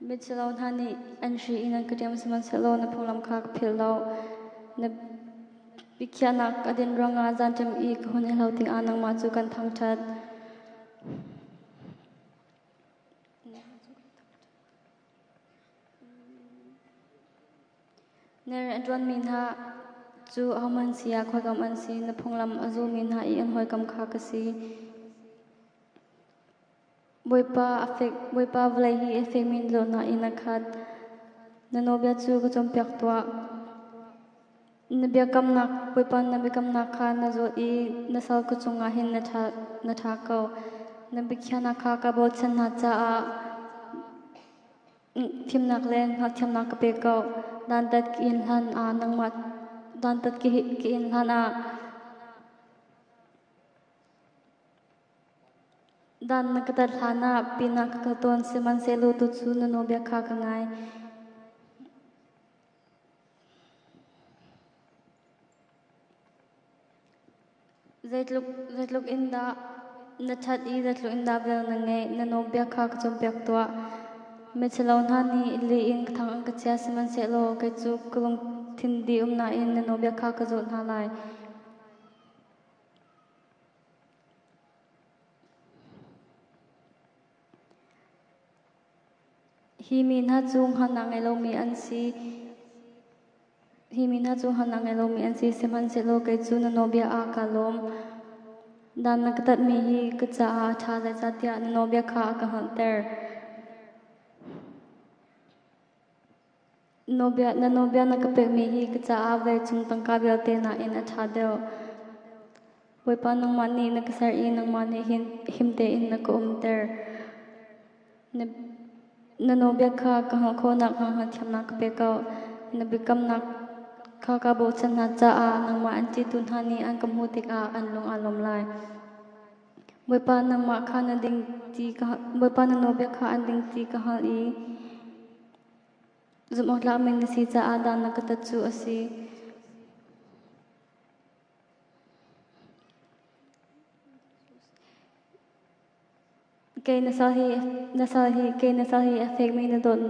Mitchell hani an shi in an katiam siman selo na phonglam kha phil lo na bikhya nak adin ranga zantam I khun helo ting anang ma chu kan thang that ner adwan min ha chu aman sia khoi kam an si na phonglam azu min ha I an hoi kam kha ka si boipa vlai hi effect min lo na in a khat na no bia chu ko chom pyak twa na bia kam nak boipa na bia kam nak kha na zo I na sal ko chunga hin na tha ko na bikhya na kha ka bo chan na cha a thim nak len ha thim nak ka pe ko dan tat ki in han a nang mat dan tat ki in han a dan na katat hana pina ka ton seman selo tu chu na no bia kha ka ngai zaitluk inda na that I zaitluk inda bel na ngai na no bia kha ka chom pyak twa me chalon hani li in thang ang ka chia seman selo ka chu kulong thin di na in na no bia kha ka zo na lai hi min ha chung han nang elo mi an si hi min ha chung han nang elo mi an si seman selo kai chu na no bia a ka lom dan na katat mi hi ka cha a tha za cha tia na no bia kha ka han ter no bia na ka pe mi hi ka cha a ve chung tang ka bia te na in a tha deu boipa nang ma ni na ka sar I nang ma ni him te in na ko ter na no bia kha ka ha kho nak ha thiam nak pe ka na bikam nak kha ka bo chan na cha a nang ma an chi tun hani an kam hu tik a an long alom lai boipa nang ma kha na ding ti ka boipa na no bia kha an ding ti ka ha I zumok la meng si cha a dan na ka ta chu asi kay nasal hi effect mi na don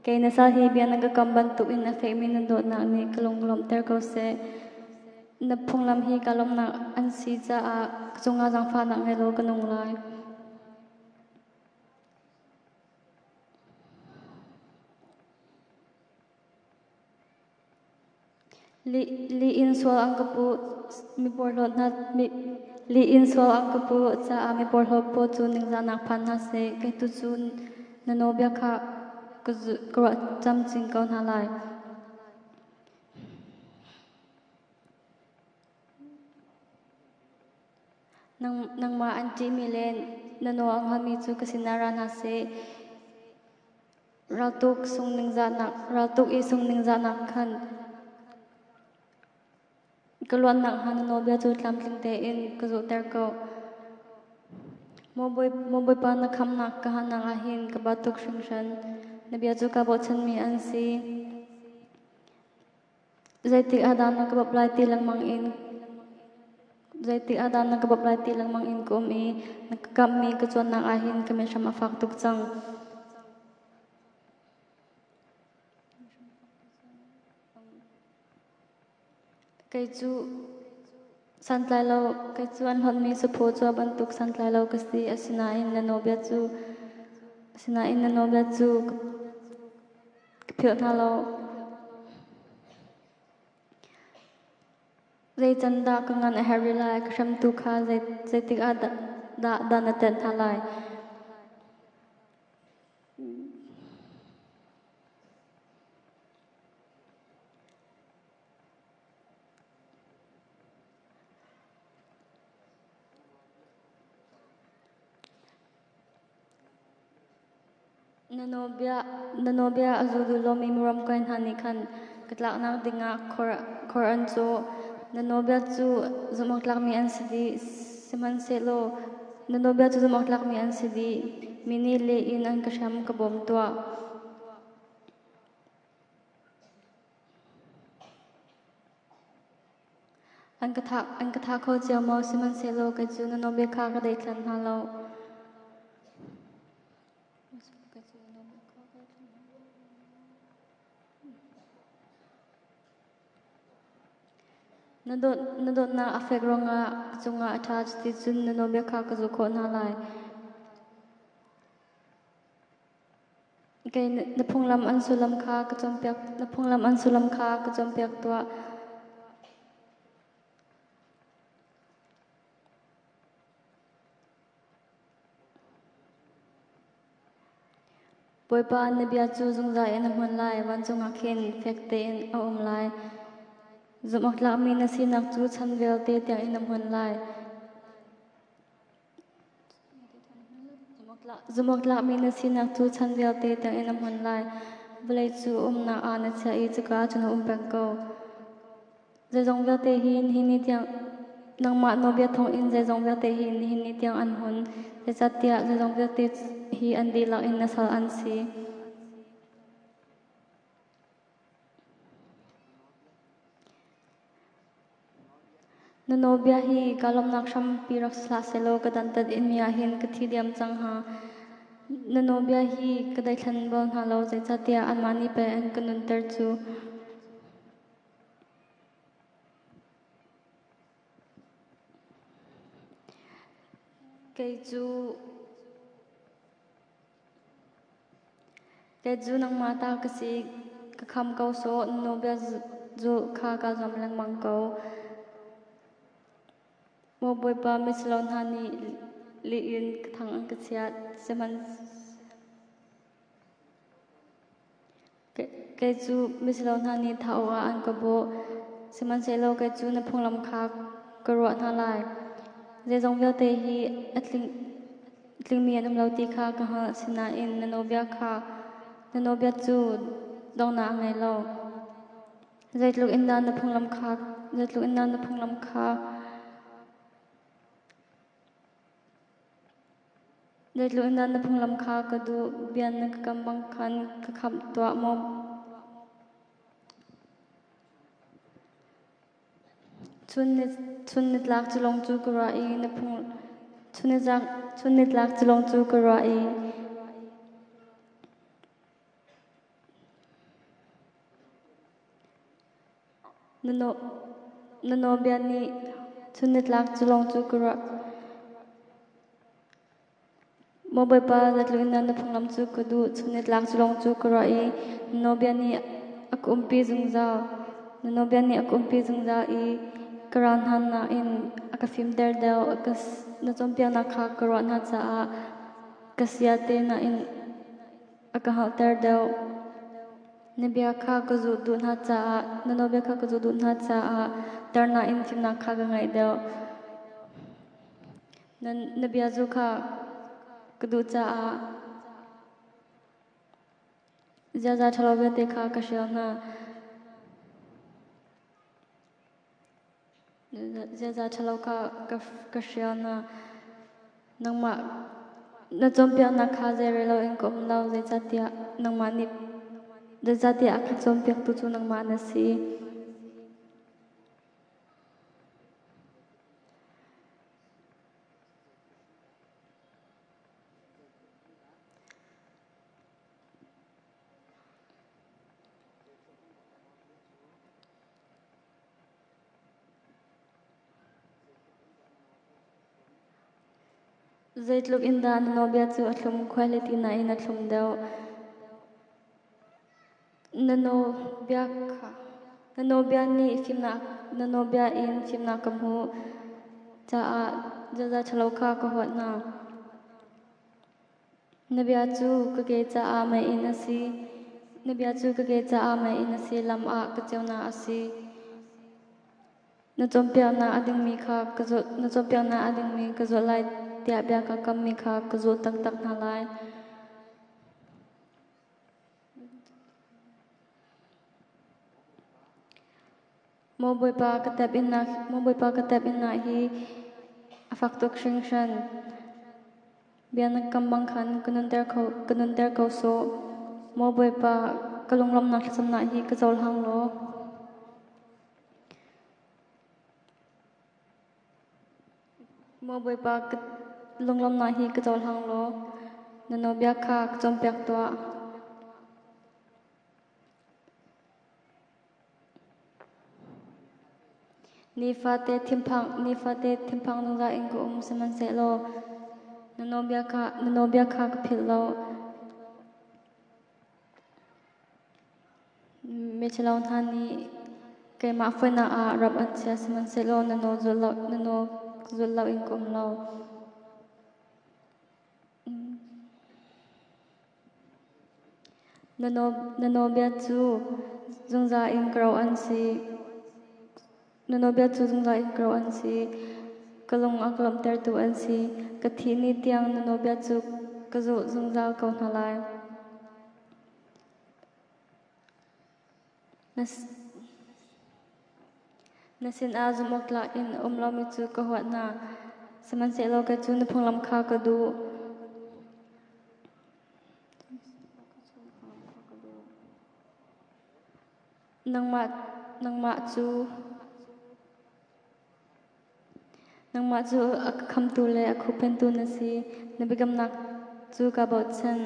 kay nasal hi biya nagakamban tu in effect mi na don na ni kalong ter ko se na phonglam hi kalom na an si cha a chunga jang pha na ngelo kanong lai li in so ang kapu mi porlot na mi li in so ang kapu cha a mi porlot po chu ning za nak phan na se kai tu chu na no bia kha ko cham ching ko na lai nang ma anti milen nano ang hami chu kasinaran hase ratuk sung i sung ning zanak khan kalwan nak han no bia chu tlam tling te in ka zo ter ko mo boy pa na kham nak ka han a hin ka batuk shing shan na bia chu ka bo chan mi an si zaiti adan na ka bablai ti lang mang in zaiti adan na ka bablai ti lang mang in ko mi nakakam mi ka chuan nak a hin ka me sham afak tuk chang cái chú san lai lâu cái chú anh hôn mi support cho ban tuk san lai lâu cái gì asina in nano bia chú phiền hà lâu dây chân da cái ngân Harry lai cái sam tu kha dây tik a da na ten hà lai nanobia azudulo mi muram kain hani khan katlak nang dinga khor an chu nanobia chu zumaklak mi an sidi siman selo nanobia chu zumaklak mi an sidi mini le in an kasham ka bom tua an katha kho chiao mo siman selo ka chu nanobia kha ka dei thlan halo nadot na affect ronga chunga attach ti chun nanobia kha ka zu kho na lai cái na phunglam an sulam kha ka chompiak na phunglam an sulam kha ka chompiak tua boipa na bia chu zungza en hman lai wan chunga khen fekte en aum lai zumakla mi na sinak chu chanvel te tiang in hman lai zumakla mi na sinak chu chanvel te tiang in hman lai blai chu na ana cha I chaka chuna pek ko je zongvel te hin ni tiang nang ma no bia thong in je zongvel te hin ni tiang an hun je chatia je zongvel te hi an di lak in na sal an si nanobia hi kalom naksham pirak sla selo kadantad in mia hin kathidiam changha nanobia hi kadai thlan bol na lo je chatia an mani pe an kanun ter chu cái chú nang mata kasi kakham kau so nanobia zu kha ka zam lang mang kau mo boy pa mislon hani li in thang ang kasiat seman cái chú mislon hani thawa an ka bo seman selo cái chú na phunglam kha karwa na lai je zongvel te hi atling mi anum lo ti kha ka ha sina in nanobia chu dong na ngai lo zaitluk in na phunglam kha zaitluk in na phunglam kha ka du bian na kambang khan ka kham twa mo chunit lak chulong chu kara I na phung chunit lak chulong chu kara I nanobia ni chunit lak chulong chu kara mo boy pa zatlu in na phunglam chu ka du chunit lak chulong chu kara I nanobia ni akumpi zungza I karan han na in akafim der deu akas na chompia na kha karan ha cha kasiate na in akahal ter deu nabia kha ka zu du na cha nanobia kha ka zu du na cha ter na in fim na kha ga ngai deu nabia zu kha kadu cha a za thalo te kha ka shona za thalo kha ka shona nangma na chompia na kha zere lo in kom lo ze chatia nangma ni de chatia akha chompia tu chu nangma na si Zaitluk inda nanobia chu atlum quality na in atlum deu nanobia ni fimna nanobia in fimna kamhu cha a jaza chalokha ko hotna nabia chu kage cha a mai in asi nabia chu kage cha a mai in asi lam a ka chewna asi na chompia na ading mi kha kazo na chompia na ading mi kazo lai tia bia ka kam mi kha kazo tak tak na lai moboi pa katep inna hi afaktok shingshan bian kambang khan kanun der ko so moboi pa kalunglam na samna hi kazol hang lo moboi pa lunglam na hi kazol hang lo nanobia kha chompyak to Nifate timpang nungza ingko seman se lo nanobia kha kapil lo mechalaw thani kay ma na a rab an sia seman se lo nano zulaw ingko lo nanobia chu zungza ingro an si nanobia chu zungza ingro an si kalung aklam ter tu an si kathi ni tiang nanobia chu kazu zungza kau nalai nasin a zumokla in umlami chu kahwat na saman se lo ka chu na phanglam kha ka du nangma chu akham tu le akhupen tu na si nabigam nak chu ka bot chan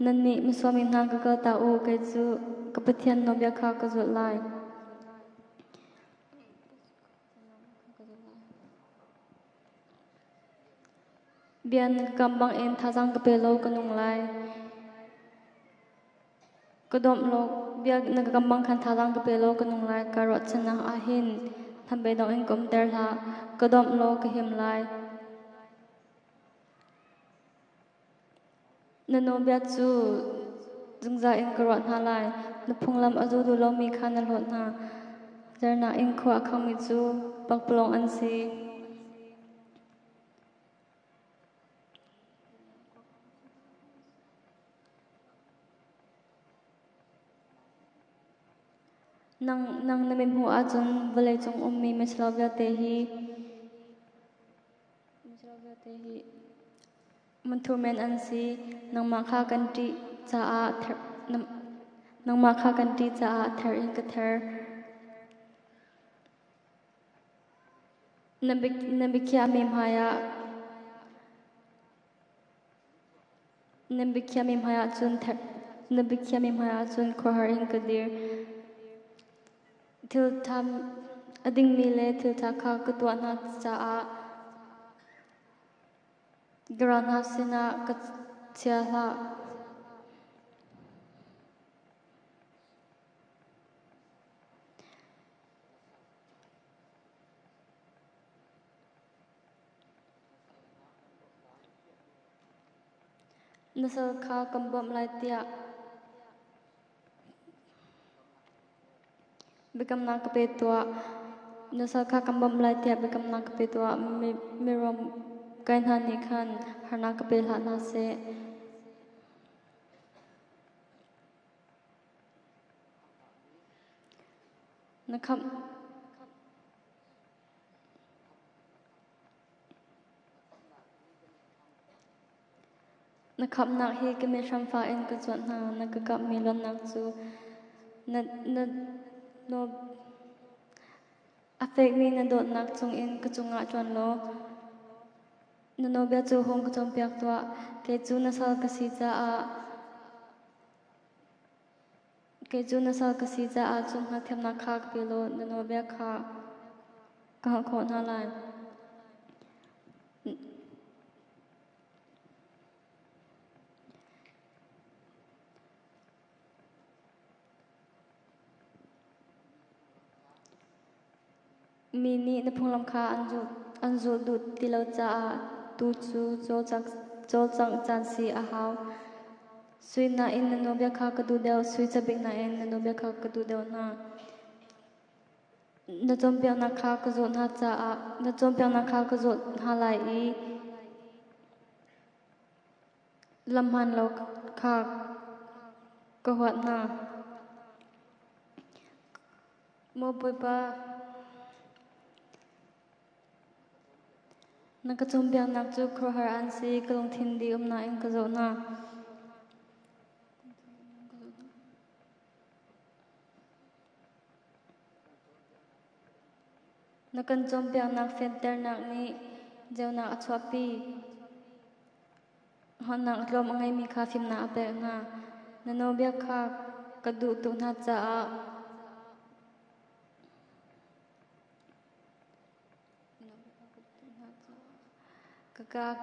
nanni miswami na ka ta o kai chu kapathian nobya kha ka zo lai bian kambang en thajang ka pelo kanung lai kodom lo biak nagkambang khan thajang ka pelo kanung lai karot chana ahin thambe dong in kom ter la kodom lo ka him lai nanobia chu zungza in karot na lai na phunglam azu du lo mi khan lot na zarna in kho akhang mi chu pakplong an si nang namin hu ajun balai chung ummi meslavya te hi manthurmen an si nang ma kha kanti cha a nang ma kha kanti cha a thar in ka thar nambikya mim haya chun khohar in ka dir til tham ading mi le til tha kha kutwa na cha a grana sina ka chia la nasal kha kambam lai tia bikam na ka petwa nasal kha kambam lai tia bikam na ka petwa mirom cái hàn ni khan harna kapel hana se nakam nakam nak hi ke me sham fa en ka chon na nakap mi lon nak chu na no affect mi na dot nak chung in ka chunga chon lo no bia chu hong ka chom piak to ke chu na sal ka si cha a ke chu na sal ka si cha a chung ha them na kha ka pe lo no bia kha ka kho na lai mini na phung lam kha anju du ti lo cha tu chu cho chang chan si a haw sui na in na no bia kha ka du deu sui cha bik na in na no bia kha ka du deu na chom pia na kha ka zo na cha a na chom pia na kha ka zo ha lai i lam han lo kha ka hwat na mo poi pa na ka chom pia nak chu kho har an si ka long thin di na in ka zo na na kan chom pia nak center nak ni jeu na achwa pi hon nak rom angai mi kha phim na ape na no bia kha ka du tu na cha a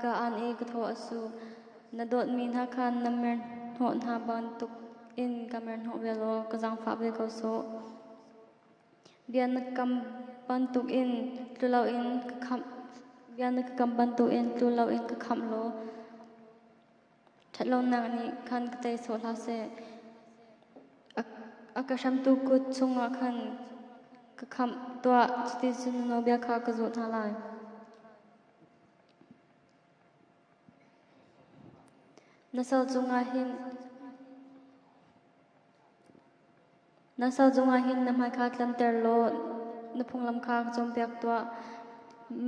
ka an e ka tho asu na dot mi na khan na mer ho na ban tuk in ka mer ho velo ka jang fa ve ko so bia na kam ban tuk in tu lo in ka kham bia na kam ban tuk in tu lo in ka kham lo that lo na ni khan ka tai so la se akasham tu ku chunga khan ka kham to sti sun no bia kha ka zo tha lai nasal chunga hin na mai kha tlam ter lo na phung lam kha chom piak to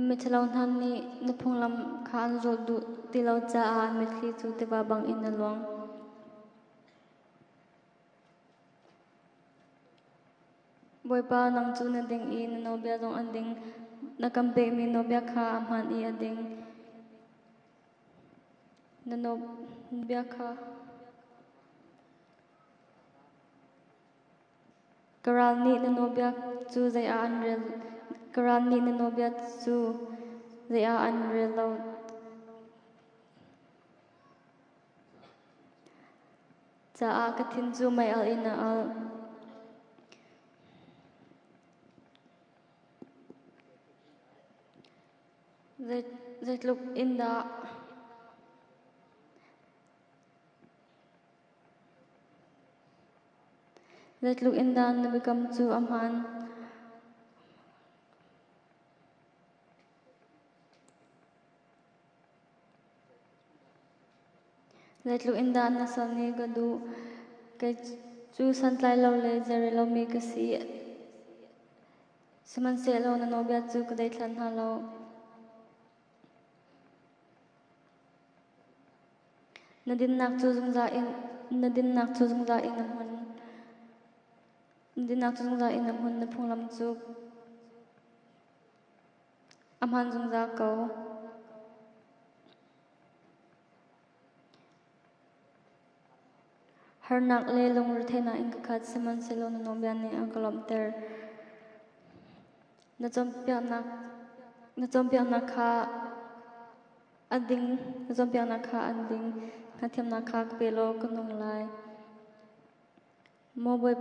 mi chalo han ni na phung lam kha an zo du ti lo cha a mi thli chu te ba bang in na long boy pa nang chu na ding i na no bia jong an ding na kam pe mi no bia kha man i a ding na no bia kha karal ni na no bia chu zai a an rel karal ni na no bia chu zai a an rel lo cha a ka thin chu mai al in a al zai look in da Let look in down na become chu amhan Let look in down na sani ka du kay chu san tlai lo le zari lo mi ka si saman se lo na no bia chu ka dai tlan ha lo nadin nak chu zung za in nadin nak chu zung za in amhan nadin nak chu zung za in amhan na phung lam chu amhan zung za ko har nak le long ru thena in ka khat saman se lo na no bia ni ang kalom ter na chom pia na kha ading na chom pia na kha anding na them na kha pe lo ka nong lai mo boy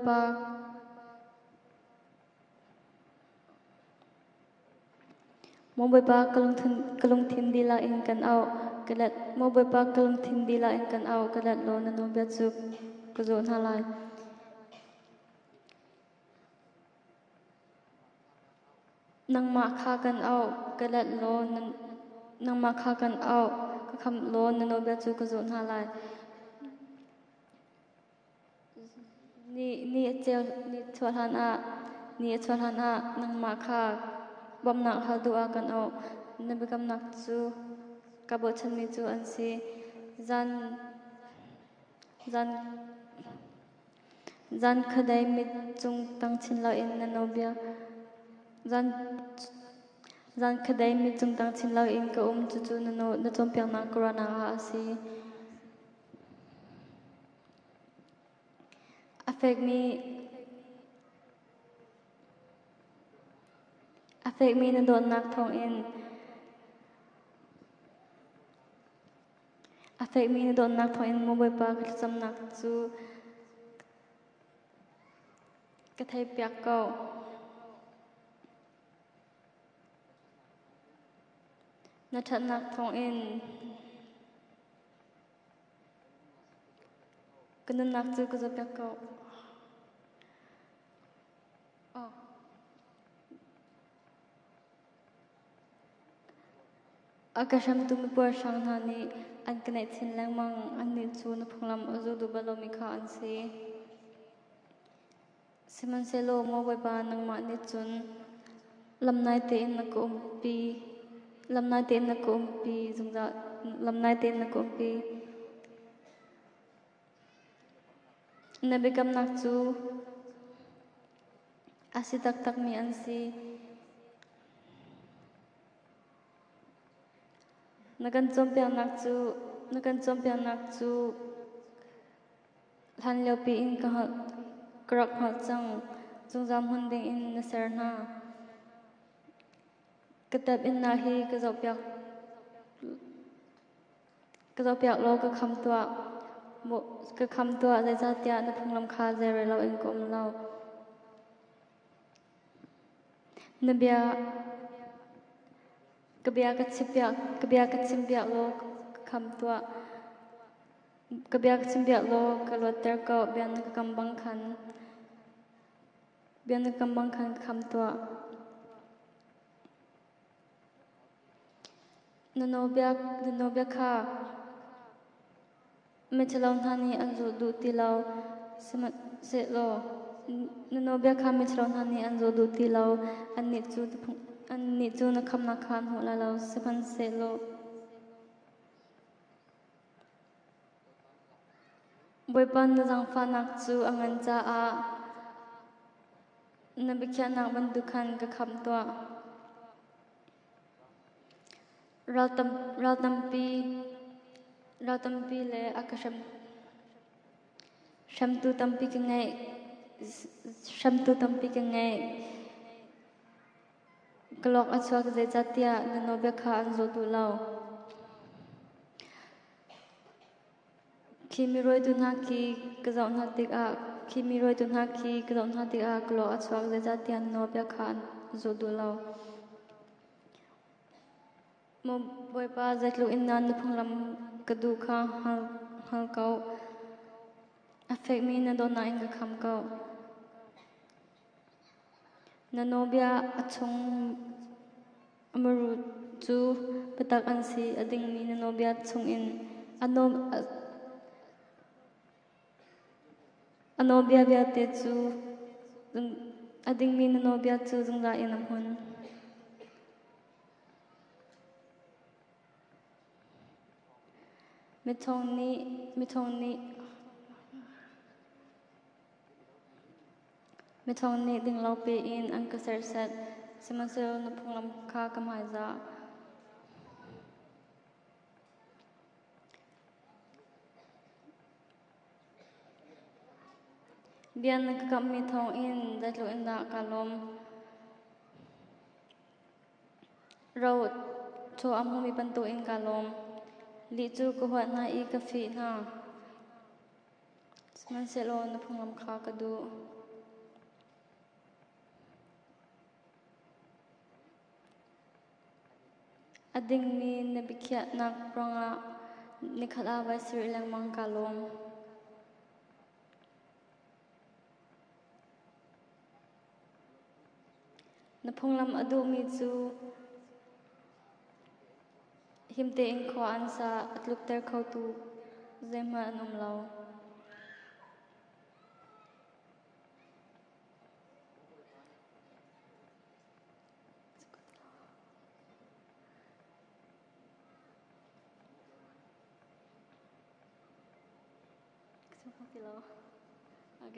pa kalung thin di la in kan au kalat mo boy pa kalung thin di la in kan au kalat lo na no bia chu ka zo na lai nang ma kha kan au kalat lo nang ma kha kan au ka kham lo nano bia chu ka zon ha lai ni chel ni chwal han a nang ma kha bom nak hal du a kan au na bekam nak chu ka bo chan mi chu an si zan khadai mit chung tang chin lo in nano bia zan khadai mit chung tang chin lo in ka chu nano na chom piang na corona ha si affect me na don nak thong in affect me na don nak thong in mobile pa ka cham nak chu ka thai piak ko na that nak thong in kan nak chu ka zo piak ko akasham tu mi por sang na ni an kanai chin lang mang an ni chu na phanglam azu du balo mi kha an se siman se lo mo bai ba nang ma ni chun lam nai te in na ko pi lam nai te in na ko pi zungza lam nai te in na ko pi na bekam nak chu asi tak mi an si nakan chom piang nak chu han leo pi in ka krak ha chang zam hun ding in na ser na katab in na hi ka zo piak lo ka kham tua mo ka kham tua zai za tia na phunglam kha zai lo in kom lo na bia kabia ka chimpiak lo kham tua kabia ka chimpiak lo ka lo ter ko bian ka kambang khan kham tua nano bia kha me chalon thani anzu du ti lo se lo nano bia kha me chalon thani anzu du ti lo an ni chu na kham na khan ho la lo sepan se lo boipan na jang fa nak chu angan cha a na bikhya nak ban du khan ka kham tua ral tampi le akasham shamtu tampi ka ngai kalok achwa zai chatia nano bia kha an zo du lao khimiroi tu na ki ka zau na tik a khimiroi tu na ki ka zau na tik a kalok achwa zai chatia nano bia kha an zo du lao mo boy pa zai lu in nan na phanglam ka du kha hal kau affect me na don na in ka kham kau nano bia achung amaru chu patak an si ading mi nano bia chung in ano bia te chu ading mi nano bia chu zungla in am hun mi thong ni ding lo pe in an ka ser set simasel na phunglam kha kamai za bian na ka mi thong in da lo in da kalom ro cho am hu mi pan to in kalom li chu ko hwa na I ka fi na simasel lo na phunglam kha ka du ading mi na bikhya nak pronga nikhala vai sir lang mang kalom na phunglam adu mi chu him te ing kho ansa atluk ter khau tu zema anum lau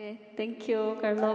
Okay, thank you, Carlo.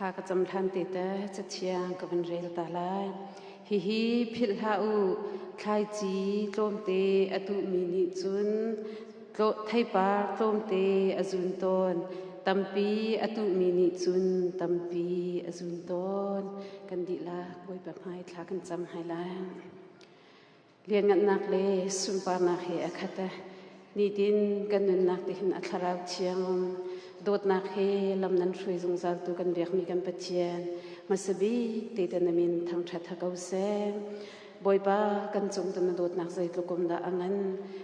ข้าก็จำทันติดแต่จะเชียงกับวันเรลตาลายฮิพิลฮาอูคลายจีโจมเตอตุมินิจุนโจไทยปาโจมเตอจุนตอนตัมปีอตุมินิจุนตัมปีอจุนตอนกันดีละบอยแบบให้ข้ากันจำให้แล้วเรียนกันนักเลยสุนปานาเฮอคัตนี่ดินกันนุนนักที่เห็นอัคราเชียงโดดนักเฮลำนั้นช่วยสงสารตัวกันเบียกมีกันปะเจียนมาสบีตีตนามินทางชัดทะเกาเซบอยปากันจงตันโดดนักใจตุกมดาอังัน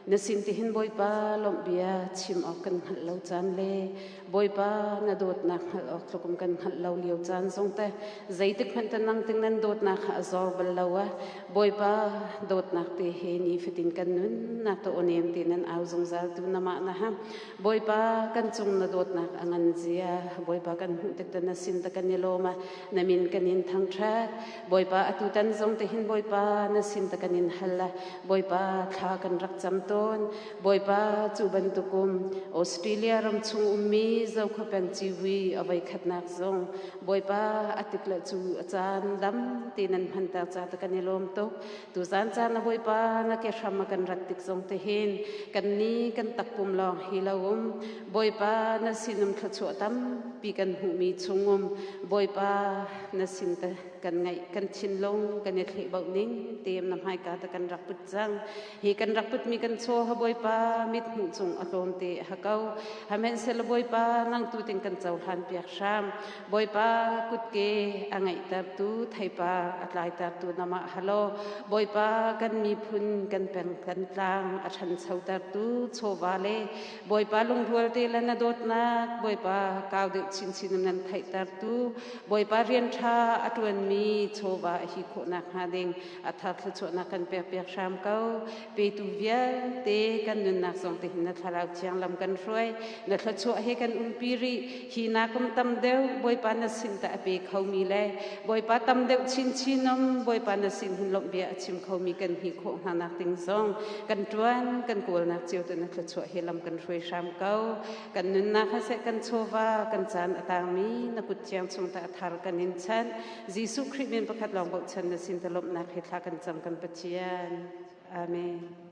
นสินที่เห็นบอยปาลมเบียชิมออกกันหัดเหลาจานเล่บอยปานโดดนักหัดออกตุกมกันหัดเหลาเลียวจานทรงแต่ใจตึกพันตันนังตึงนั้นโดดนักหัดจอร์บลาวะบอยปาโดดนักเตเฮนีฟิตินกันนุนนักตัวเนียมตีนั้นเอาสงสารตัวนามานะฮะบอยปากันจงนโดดนักอังันเจียบอยปากันหุ่นตึกตันนสินตะกันยโลมานามินกันยินทางแทรกบอยปาอตุตันทรงที่เห็นบอยปานสินตะกันินฮัลละบอยปาข้ากันรักจำต้นบอยปาจูบันตุกุมออสเตรเลียรำชุงมีเจ้าขบังจีวีเอาไว้ขัดนักทรงบอยปาอติกละจูอาจารย์ดำตีนันพันตาจาตะกันยลมตกตุจานจานบอยปานักเกชามากันรักติกทรงเตหินกันนี้กันตักปุ่มลองฮิลาวมบอยปานสินนำขจวดำปีกันหูมีชงมบอยปานสินตะกันไงกันชินลงกันเนตบนิ่งเตรียมนำให้กาตะกันรักปุดจังฮีกันรักปุดมีกันโชฮบอยปามิดหูจงอารมณ์เตะฮักเอาฮาเมนเซลบอยปานั่งตูติงกันเจ้าหันเปียกชามบอยปากุดเกอังไงตาตูไทยปาอัตลายตาตูนามาฮัลโลบอยปากันมีพุนกันเป็นกันกลางอัชันเสาตาตูโชวาเลบอยปาลงทัวเตลนาโดดนักบอยปากาวเด็กชินชินนันไทยตาตูบอยปาเรียนชาอัตวันมีโชวาฮิโคนักฮาเดงอัฐขจนักกันเปียกเปียกชามเก้าเปตูเวียเตกันนุนนักส่งติหินัทลาวเชียงลำกันช่วยนัทชวให้กันปีริฮีนักมตำเดวบอยปานสินตะเปเขามีแลบอยปาตำเดวชินชินมบอยปานสินหินลมเบียชิมเขามีกันฮิโคหานักติงซองกันจวนกันกวลนักเจียวตัวนัทชวให้ลำกันช่วยชามเก้ากันนุนนักเสกันโชวากันจานตามีนักกุเจียงทรงตะทารกันนินชันยิสุคริสต์เป็นประคัดลองบอกฉันสินตลบนักให้ทากันจำกันปัจเจียนอาเมน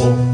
Hey!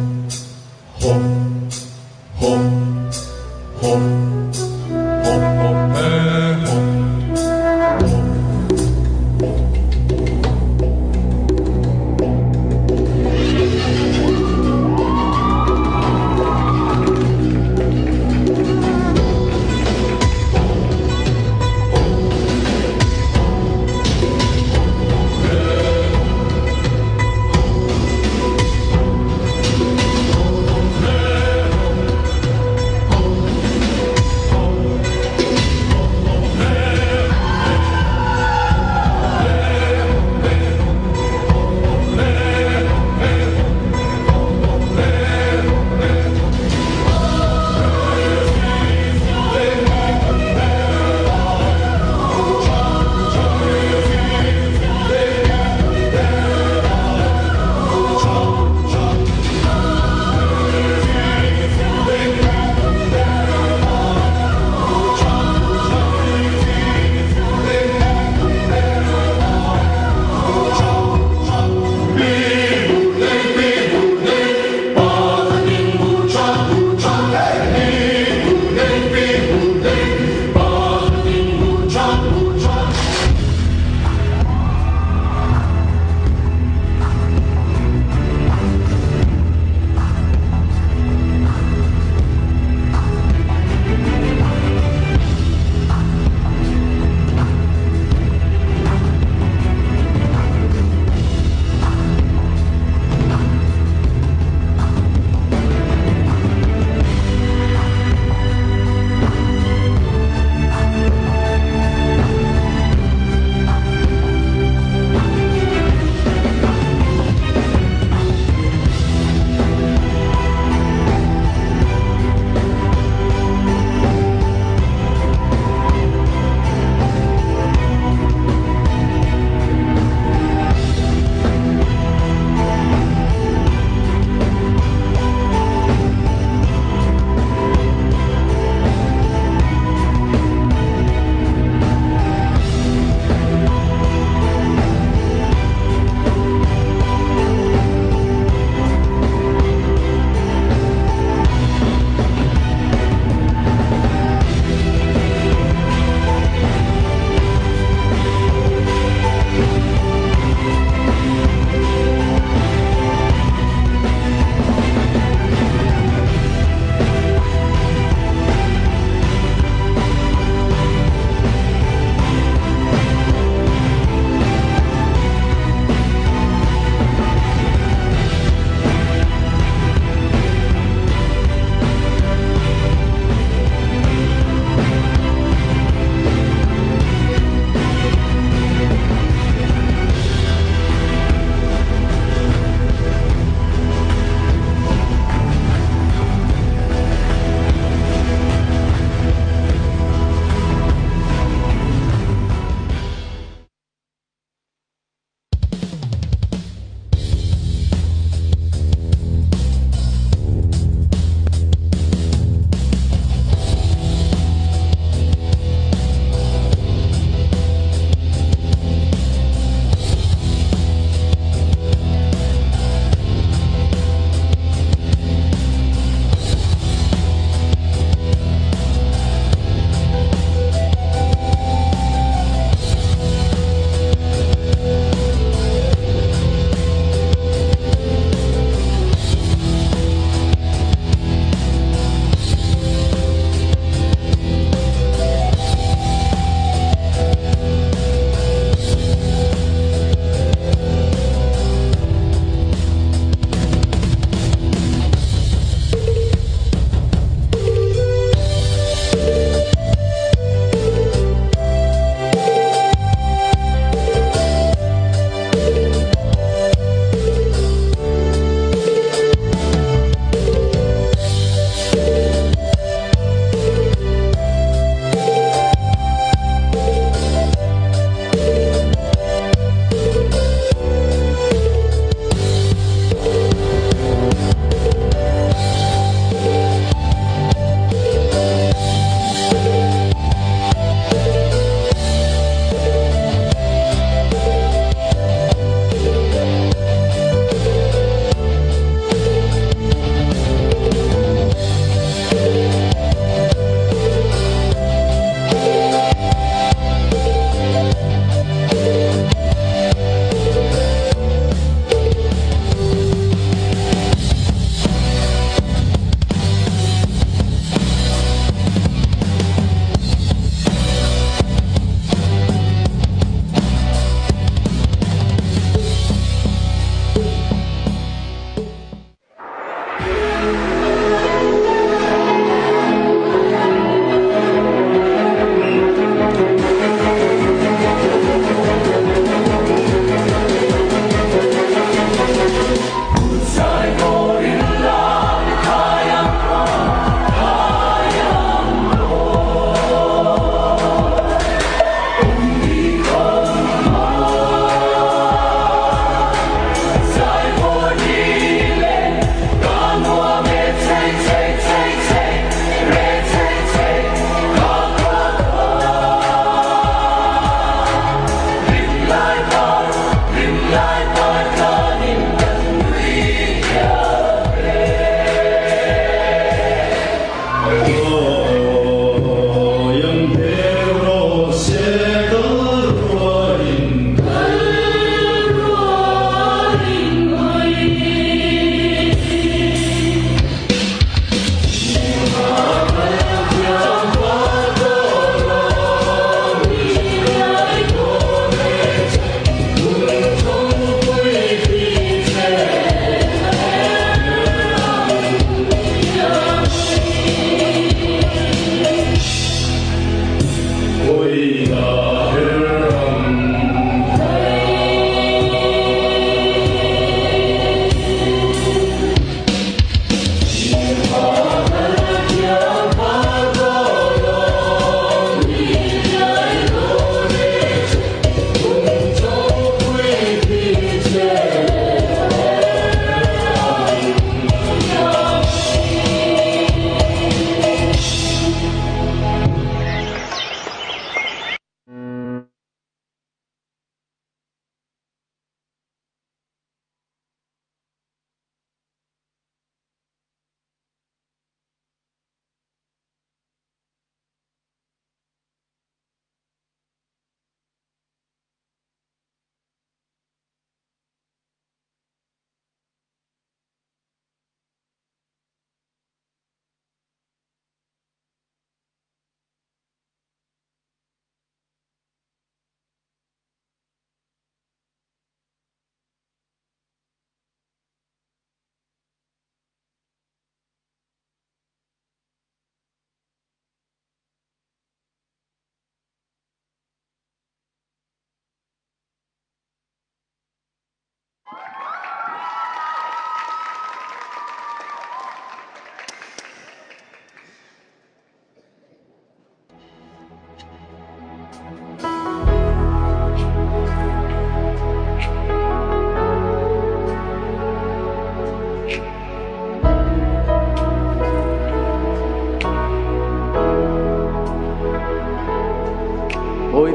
Ôi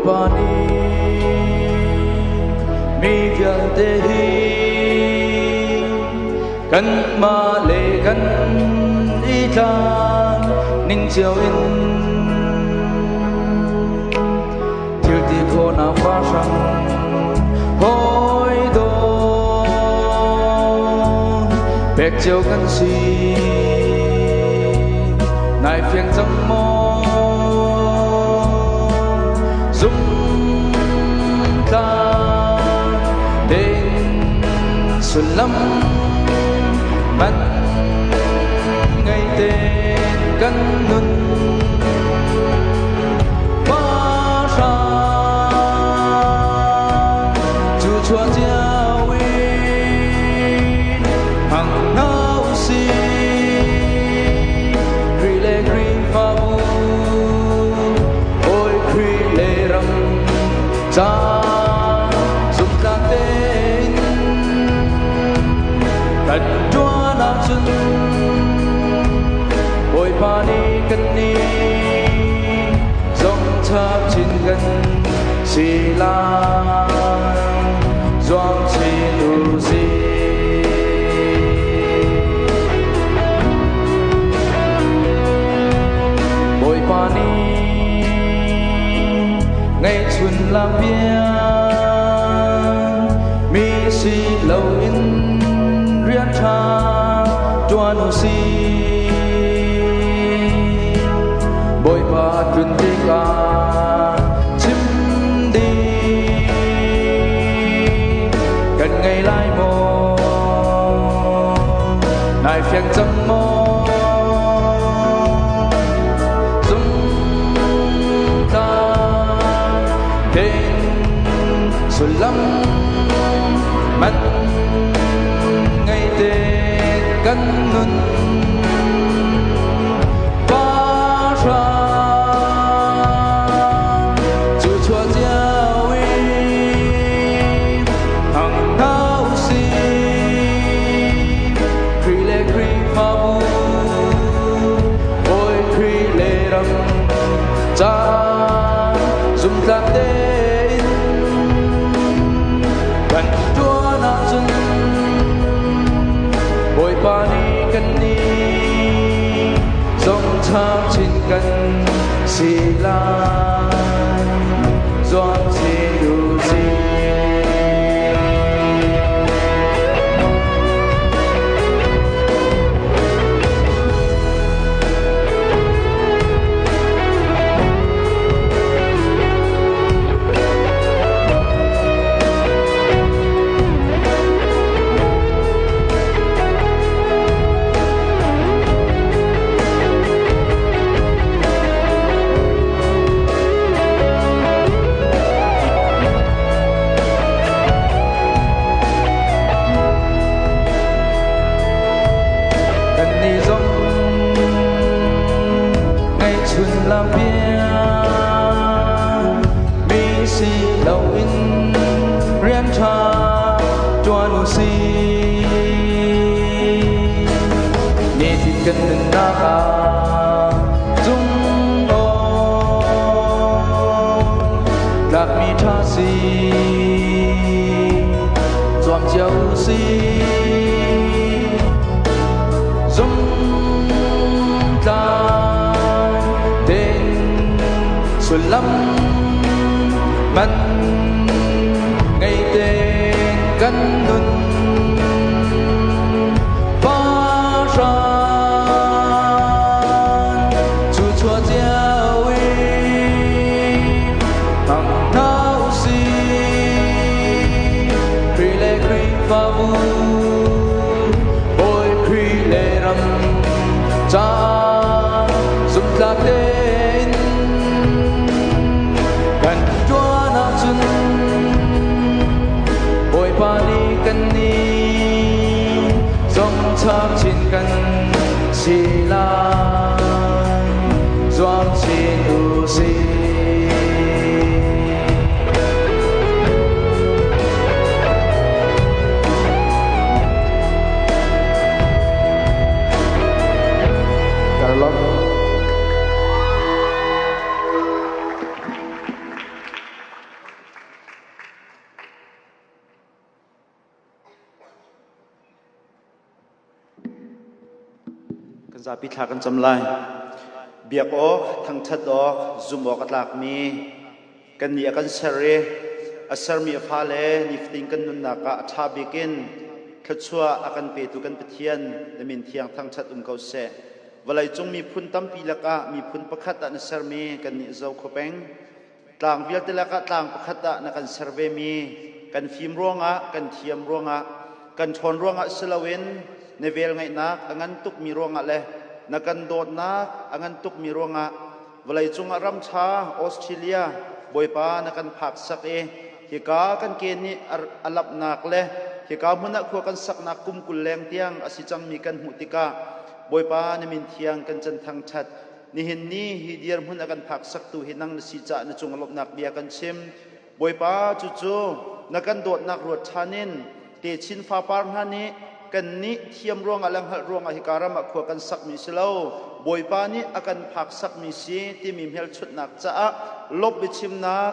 pani mi vial te hi kan ma le kan i ta ning chiao in thiêu ti kho na pha sang hoi do bek chiao kan si nai phiang chang mo dung ca đến xuân lâm mắt ngày tên căn nun ba sa chu chua chiao in hàng nao si gri le gri pha bu ôi gri le ram cha zum ta tên cần chúa nam xuân ôi pani cần ni dòng tháp trên gần xì la doang chi lu si ôi pani ngày xuân làm việc mi si lâu in riết cha tuan u si bồi ba truyền tiếng ca chim đi gần ngày lai mô nai phiang chăm mô dung ta tên xuân lâm mắt ngày tên căn nun ba ra chu chua chiao in hàng nao si kri le kri pha bu ôi kri le ram cha zum ta tên gần chúa nam xuân ôi pani cần ni dòng tháp trên cần xì la doan chi lu si làm việc mi si lâu in riêng cha tuan u si nghe thì cần na ca dung o lạc mi tha si doam chiao si dung ta xuân lâm mắt ngày tên căn nun ba ra chu chua chiao in hàng nao si kri le kri pha bu ôi kri le ram cha zum ta tên gần chúa nam xuân ôi pani cần ni tháp trên căn xì la doan trên u xìกันจะพิธากันจำลายเบียกออกทั้งทัดออกซุ่มออกกันหลักมีกันนี่กันเสรีอัศมีฟ้าเลนิฟติงกันนุนนักทาบิกินทัดชัวอากันเปตุกันเปเทียนในมินเทียงทั้งทัดเกาเสเวลาจงมีพุนตั้มปีละกะมีพุนประคัตอันเสรมีกันนี่เจ้าขบงต่างวิลติละกะต่างประคัตอันกันเสรเวมีกันฟิมร่วงะกันเทียมร่วงะกันชนร่วงะสลาเวนในเวลไงนักอังันตุกมีร่วงะเลยนักกันโดดนักอังันตุกมีร่วงะเวลาจงอารมชาออสเตรเลียบอยปานักกันผักสักฮิกากันเกณฑ์นี่อัลลับนักเลยฮิกามุนักขัวกันสักนักกุมกุลแรงเตียงอสิจังมีกันหุติกาบอยปาในมินเทียงกันจันทังชัดนี่เห็นนี่ฮิเดียร์มุนักกันผักสักตูเห็นนังนสิจ่านจงอลบนักเบียกันชิมบอยปาจู่ๆนักกันโดดนักรวดชานินเตชินฟ้าปารฮันนี้กันนี้เทียมร่วงอลังหัดร่วงอหิการะมักขวกันสักมิสเลาบอยปานี้อากันผักสักมิสีที่มีเฮลชุดนักจ้าลบบิชิมนัก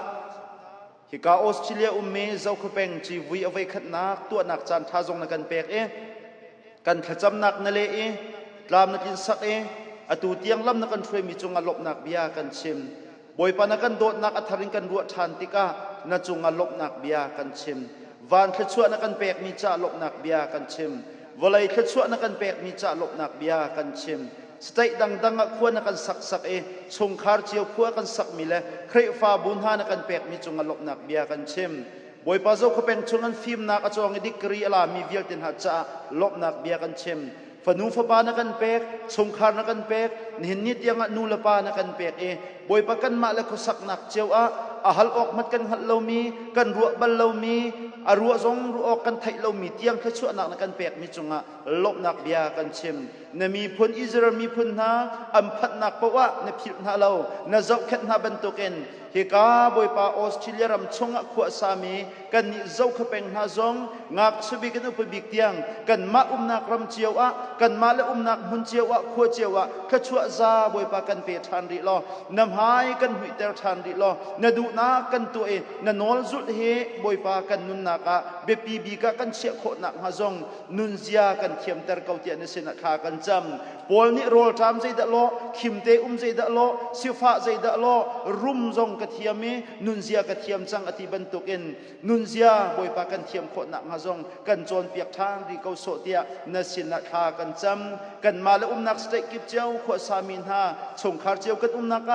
ฮิกาออสเตรเลียเมเจ้าขเป็งจีวีเอาไว้ขัดนักตัวนักจานท่าจงนักกันเปกกันขจำนักนั่นเลยตามนักกินสักอตูเตียงลำนักกันช่วยมีจงอลบนักเบียกันชิมบอยปานักกันโดดนักอัธรินกันรัวทานติกานักจงอลบนักเบียกันชิมวันขชัวนักกันเปกมีจ่าลบนักเบียกันชิมวลัยขชัวนักกันเปกมีจ่าลบนักเบียกันชิมสเตย์ดังๆขวนักกันสักชงคาร์เจียวขวกันสักมิเลใครฟ้าบุญหานักกันเปกมีจงลบนักเบียกันชิมบอยปาโซเขาเป็นชงกันฟิล์มนักจงดิกรีอลามีเวียลตินหัดจ่าลบนักเบียกันชิมฝนูฝปานักกันเปกชงคาร์นักกันเปกนินนิดยังนูลปานักกันเปกบอยปากันมาเลขสักนักเจียวอาฮัลออกมัดกันหัดเรามีกันรัวบัลเรามีอารัวซงรัวออกกันไทยเรามีเตียงแค่ชั่วนักนักกันเปกมีจงลบนักเบียกันชิมในมีพลอิสราเอลมีพลนาอัมพัดนักปะวะในผิวนาเราในเจ้าแค่นาบรรทุกเฮกาบอยปาออสเตรเลียรำชงขวสามีกันนิเจ้าขเป็นนาจงงักสบิกันอุปบิกเตียงกันมานักรำเจียวกันมาและนักมุนเจียวขวเจียวแค่ชั่วซาบอยปากันเปทานริลอนำหายกันหุยเตอร์ทานริลอนดูนักกันตัวนนอลจุดเฮบอยปากันนุนนักเบปีบีกกันเชี่ยโคนักฮาจงนุนเซียกันเขียมเตอร์เกาเตียนเสนาคากันจำปอลนี่โรลทามใจดะโลขิมเตใจดะโลซิฟ้าใจดะโลรุมจงกระเทียมนุนเซียกระเทียมจังอธิบันตุกินนุนเซียบอยปากันเทียมโคนักฮาจงกันโจนเปียกทางรีเกาโซเตียนเสนาคากันจำกันมาและนักสเตกิบเจ้าขวสามินฮาชงคาร์เจียวกันนัก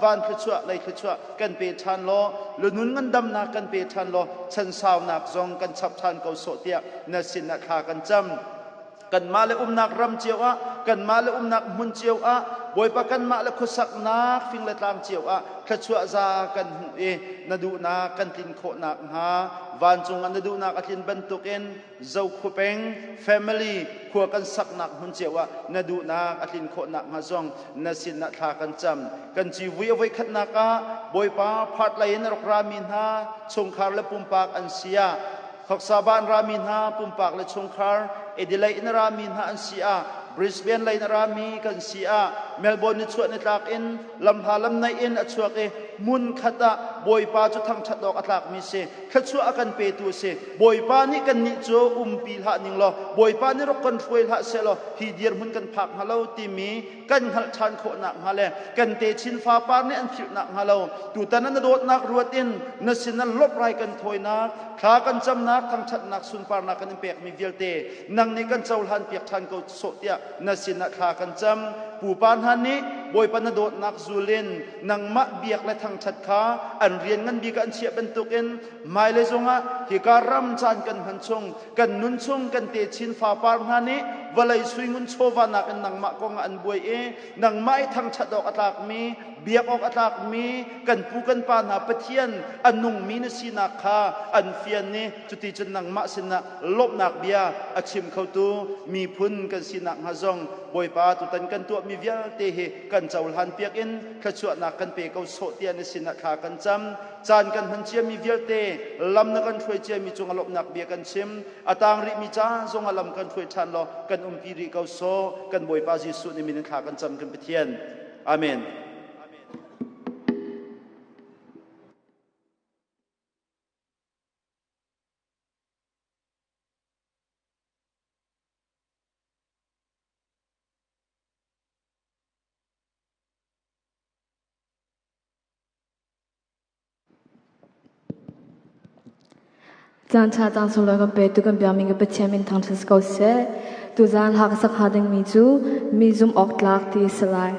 วันขชัวไลขชัวกันเปทันโลลุนุนกันดำนักกันเปทันโลฉันสาวนักจงกันฉับทันเกาโซเตียนเสนาคากันจำกันมาและนักรำเจียวกันมาและนักมุนเจียวบอยปากันมาและขุสักนักฟิงและตามเจียวขชัวซากันหูนดูนักกันตินโคนักฮาวันจงอันดูนักตินบรรทุกเจ้าคุเป็งแฟมิลี่ขัวกันสักนักมุนเจียวนดูนักตินโคนักฮาจงนสินนักทากันจำกันจีวิไว้ขัดนักบอยปาพัดไหลนรกรามินฮาชงคาร์และปุ่มปากอันเสียขอกซาบานรามินฮาปุ่มปากและชงคาร์เอเดลัยนรามินฮาอันเสียบริสเบนไลนรามีกันเสียเมลเบิร์นชวดในตากลำพาลำในอชวกมุนขัดบอยปาจุทั้งชัดดอกอัตลักมีเสขัดชัวกันเปตูเสบอยปานี่กันนิจโปีละนิงลอบอยปานี่รกันช่วยละเสลฮีเดียร์มุนกันผักฮาเลาตีมีกันหัดชานโคนักฮาเลกันเตชินฟ้าปานี่อันผิวนักฮาเลาตูตานั้นโดดนักรวดนสินันลบไรกันถอยนักขากันจำนักทั้งชัดนักสุนปานักกันเปียกมีเวลเตนังนี้กันเจ้าหันเปียกทันก็โสเตียนสินักขากันจำปูปานฮันนี้บอยปานโดดนักจูเลนนังมะเบียกและทางชัดขาอันเรียนงันบีกันเชียเป็นตุกินไม่เลยจงฮิการำจานกันหันชงกันนุนชงกันเตชินฟ้าปานฮันนี้ walai suingun chova nak nang ma ko nga an buai e nang mai thang chadok atak mi biak ok atak mi kan pu kan pa na pathian anung mi na sina kha an fian ni chuti chun nang ma sina lop nak bia achim khau tu mi phun kan sina nga zong boi pa tu tan kan tu mi vial te he kan chaul han piak in khachu na kan pe kau so tian ni sina kha kan cham chan kan han chia mi vial te lam na kan throi chia mi chung lop nak bia kan chim atang ri mi cha zong alam kan throi chan lo kan pi ri kau so kan boi pa jisu ni min kha kan cham kan pathian amen Zan cha zan sung lo kan pe tu kan bia ming pe chen min thang this ko se tu zan hak sak ha ding mi chu mi zum ok tlak ti salai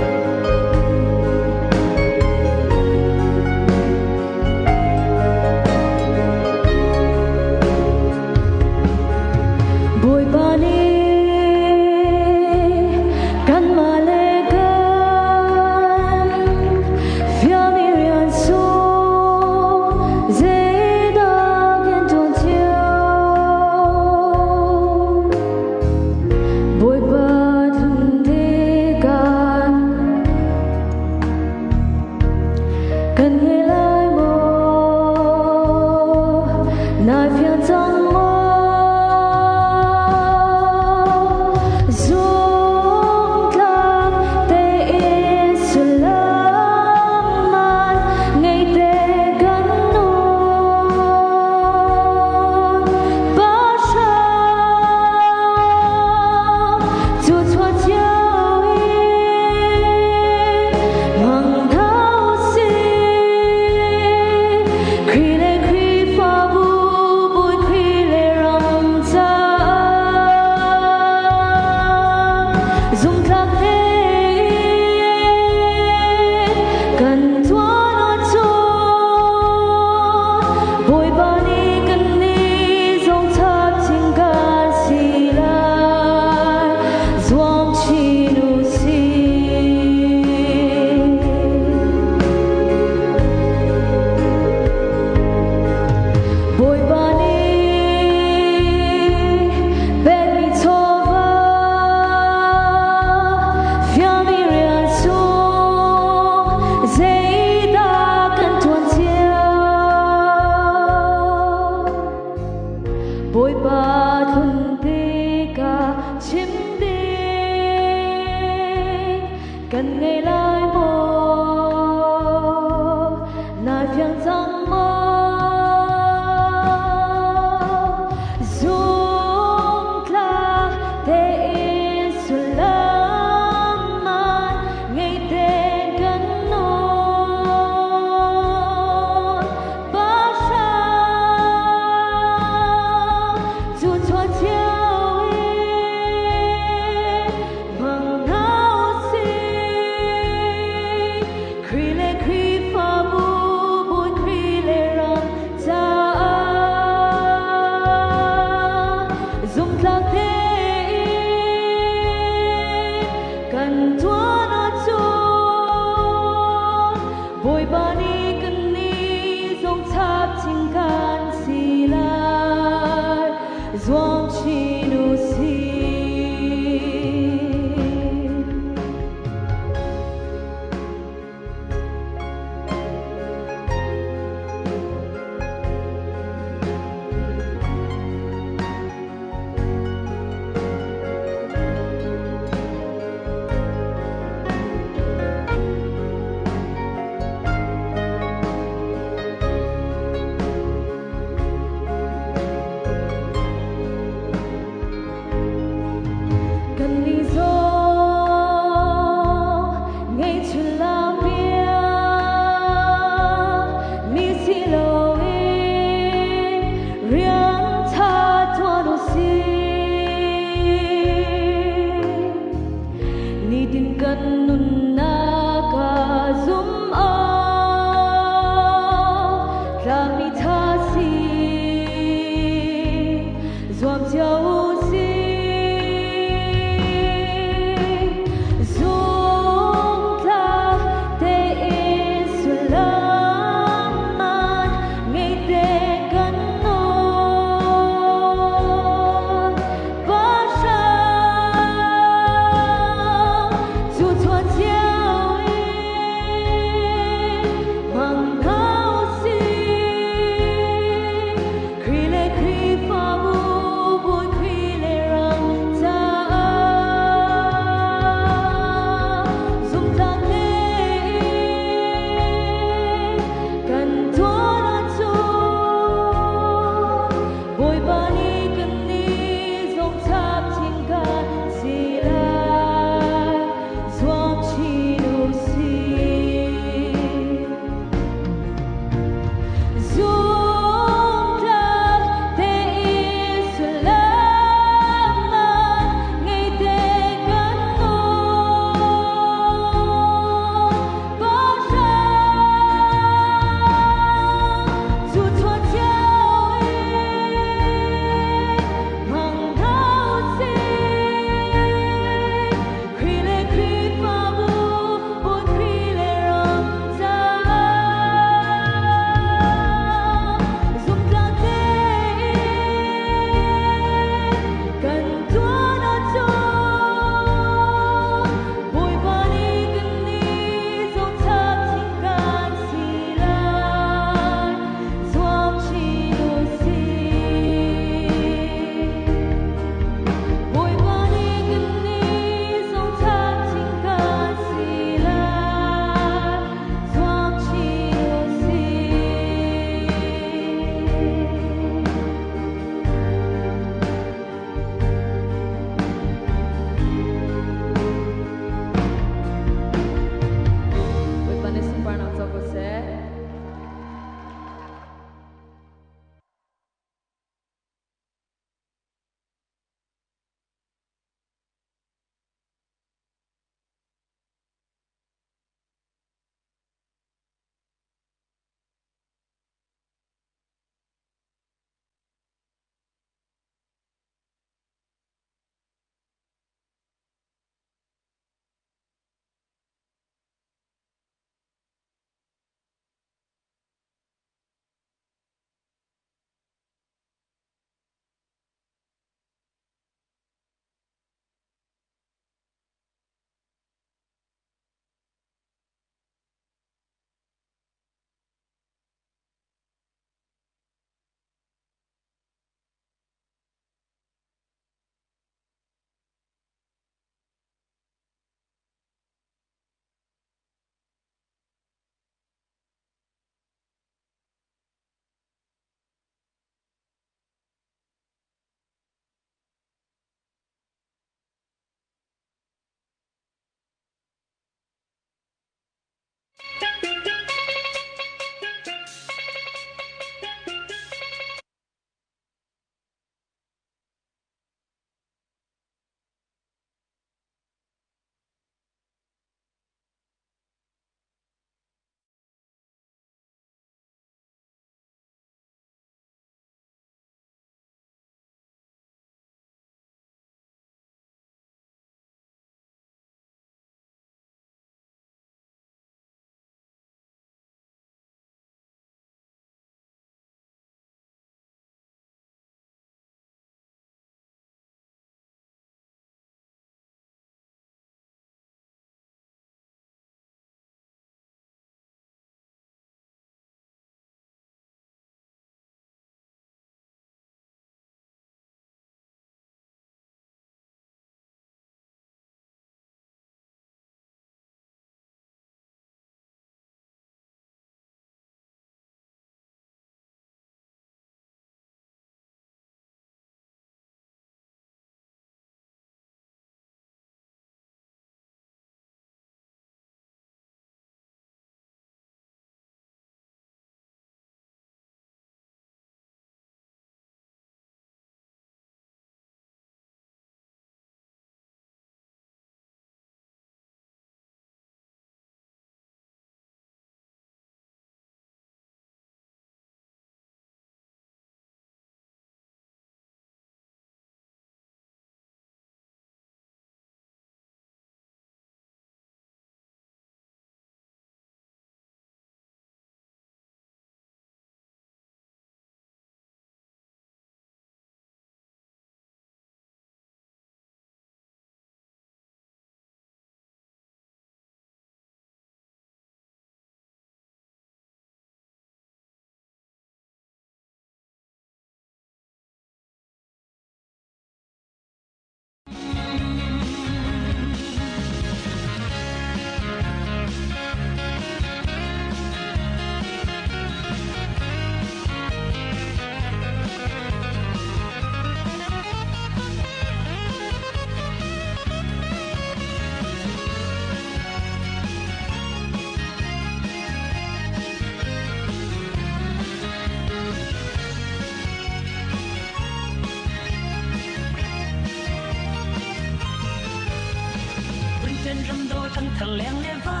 人这么多，ทั้งทะเลและฟ้า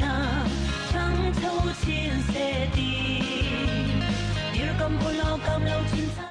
น้ำทั้งเท่าเทียนเสดีดีรกำพูเรากำเราจินทา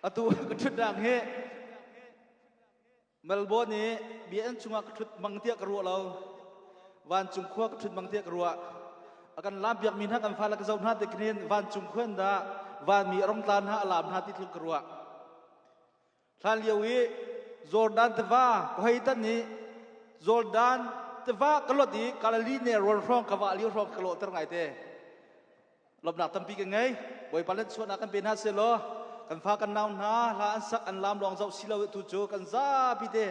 atu ketut dang he Melbourne ni bian cunga ketut mangtia kerua lau van cungkua ketut mangtia kerua akan lampiak minha kan fala ke zaun hati kinin van cungkuan da van mi rong tan ha alam hati tu kerua hal yawi Jordan teva kohaitan ni Jordan teva kalau di kalali ne rol rong kawa liu rong kalau terngai te lob nak tampi ke ngai boy palet suan akan penha selo kan fa kan naun ha la an sak an lam long zau silaw tu jo kan za pi te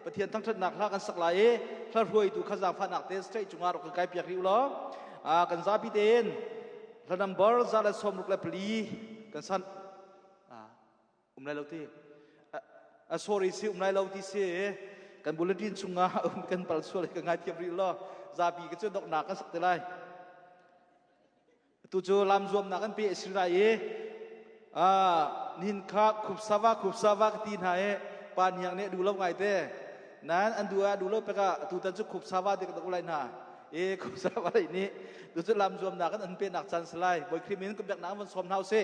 pathian thang that nak la kan sak lai thla ruai tu khaza fa nak te straight chunga ro kai piak ri lo a kan za pi ten thla number za la som ruk la pli kan san lai lo ti sorry si lai lo ti se kan bulletin chunga kan pal sual ka ngai tiap ri lo za pi ke chu dok nak kan sak te lai tu jo lam zuam nak kan pe sira ye nin kha khub sawa tin hae pan yang ne du lo ngai te nan an dua du lo pe ka tu tan chu khub sawa te ka dak lai na khub sawa ni tu chu lam zuam nak kan an pe nak chan slai boy krimin ka bek na van som nau se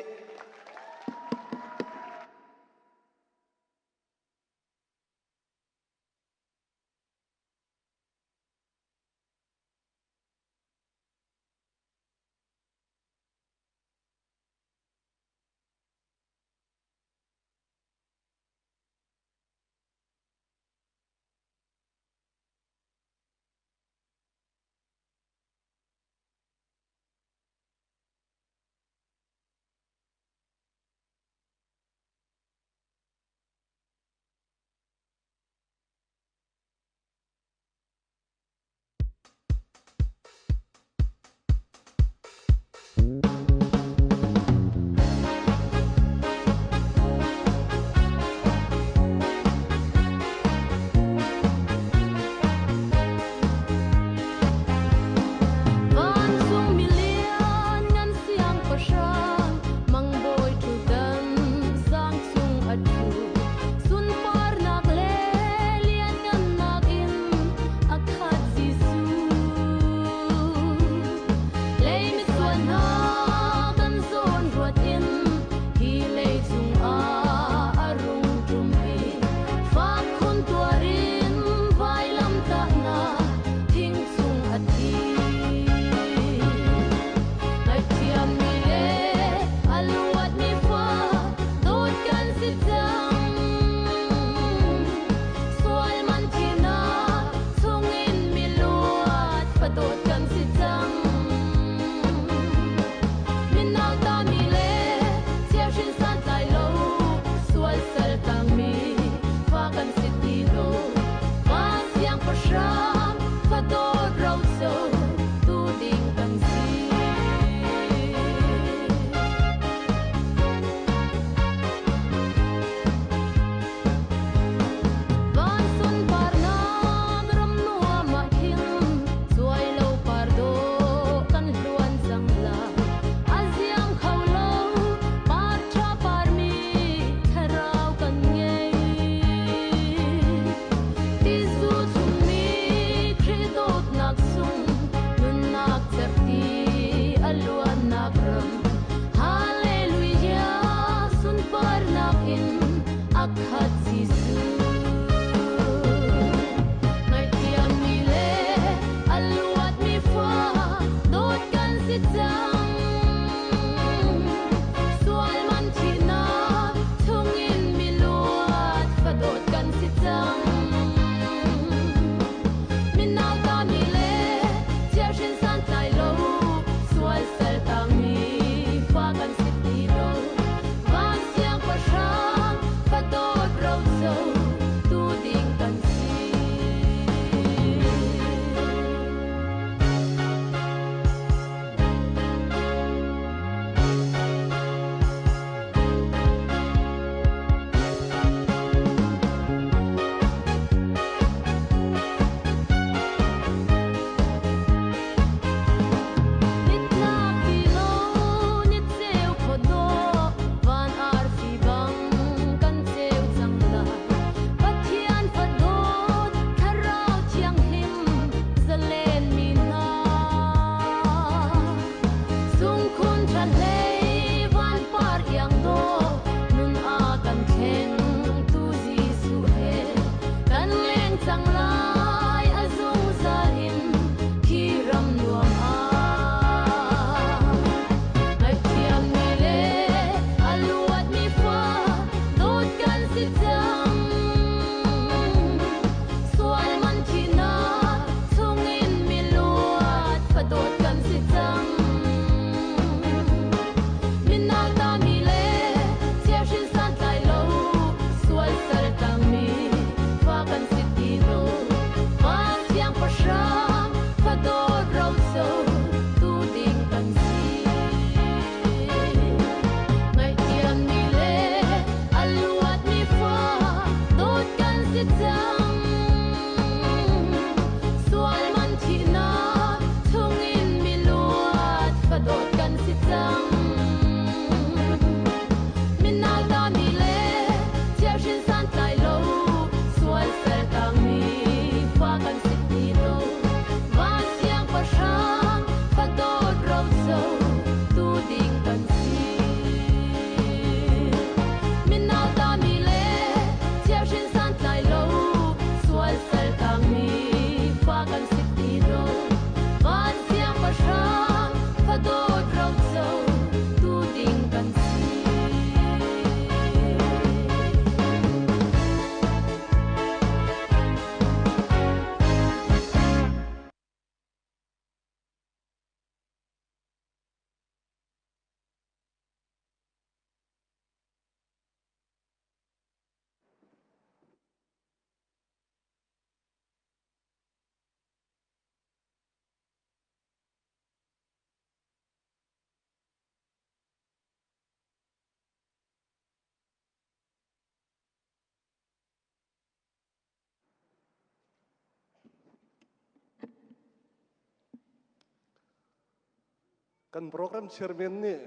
kan program chairman ni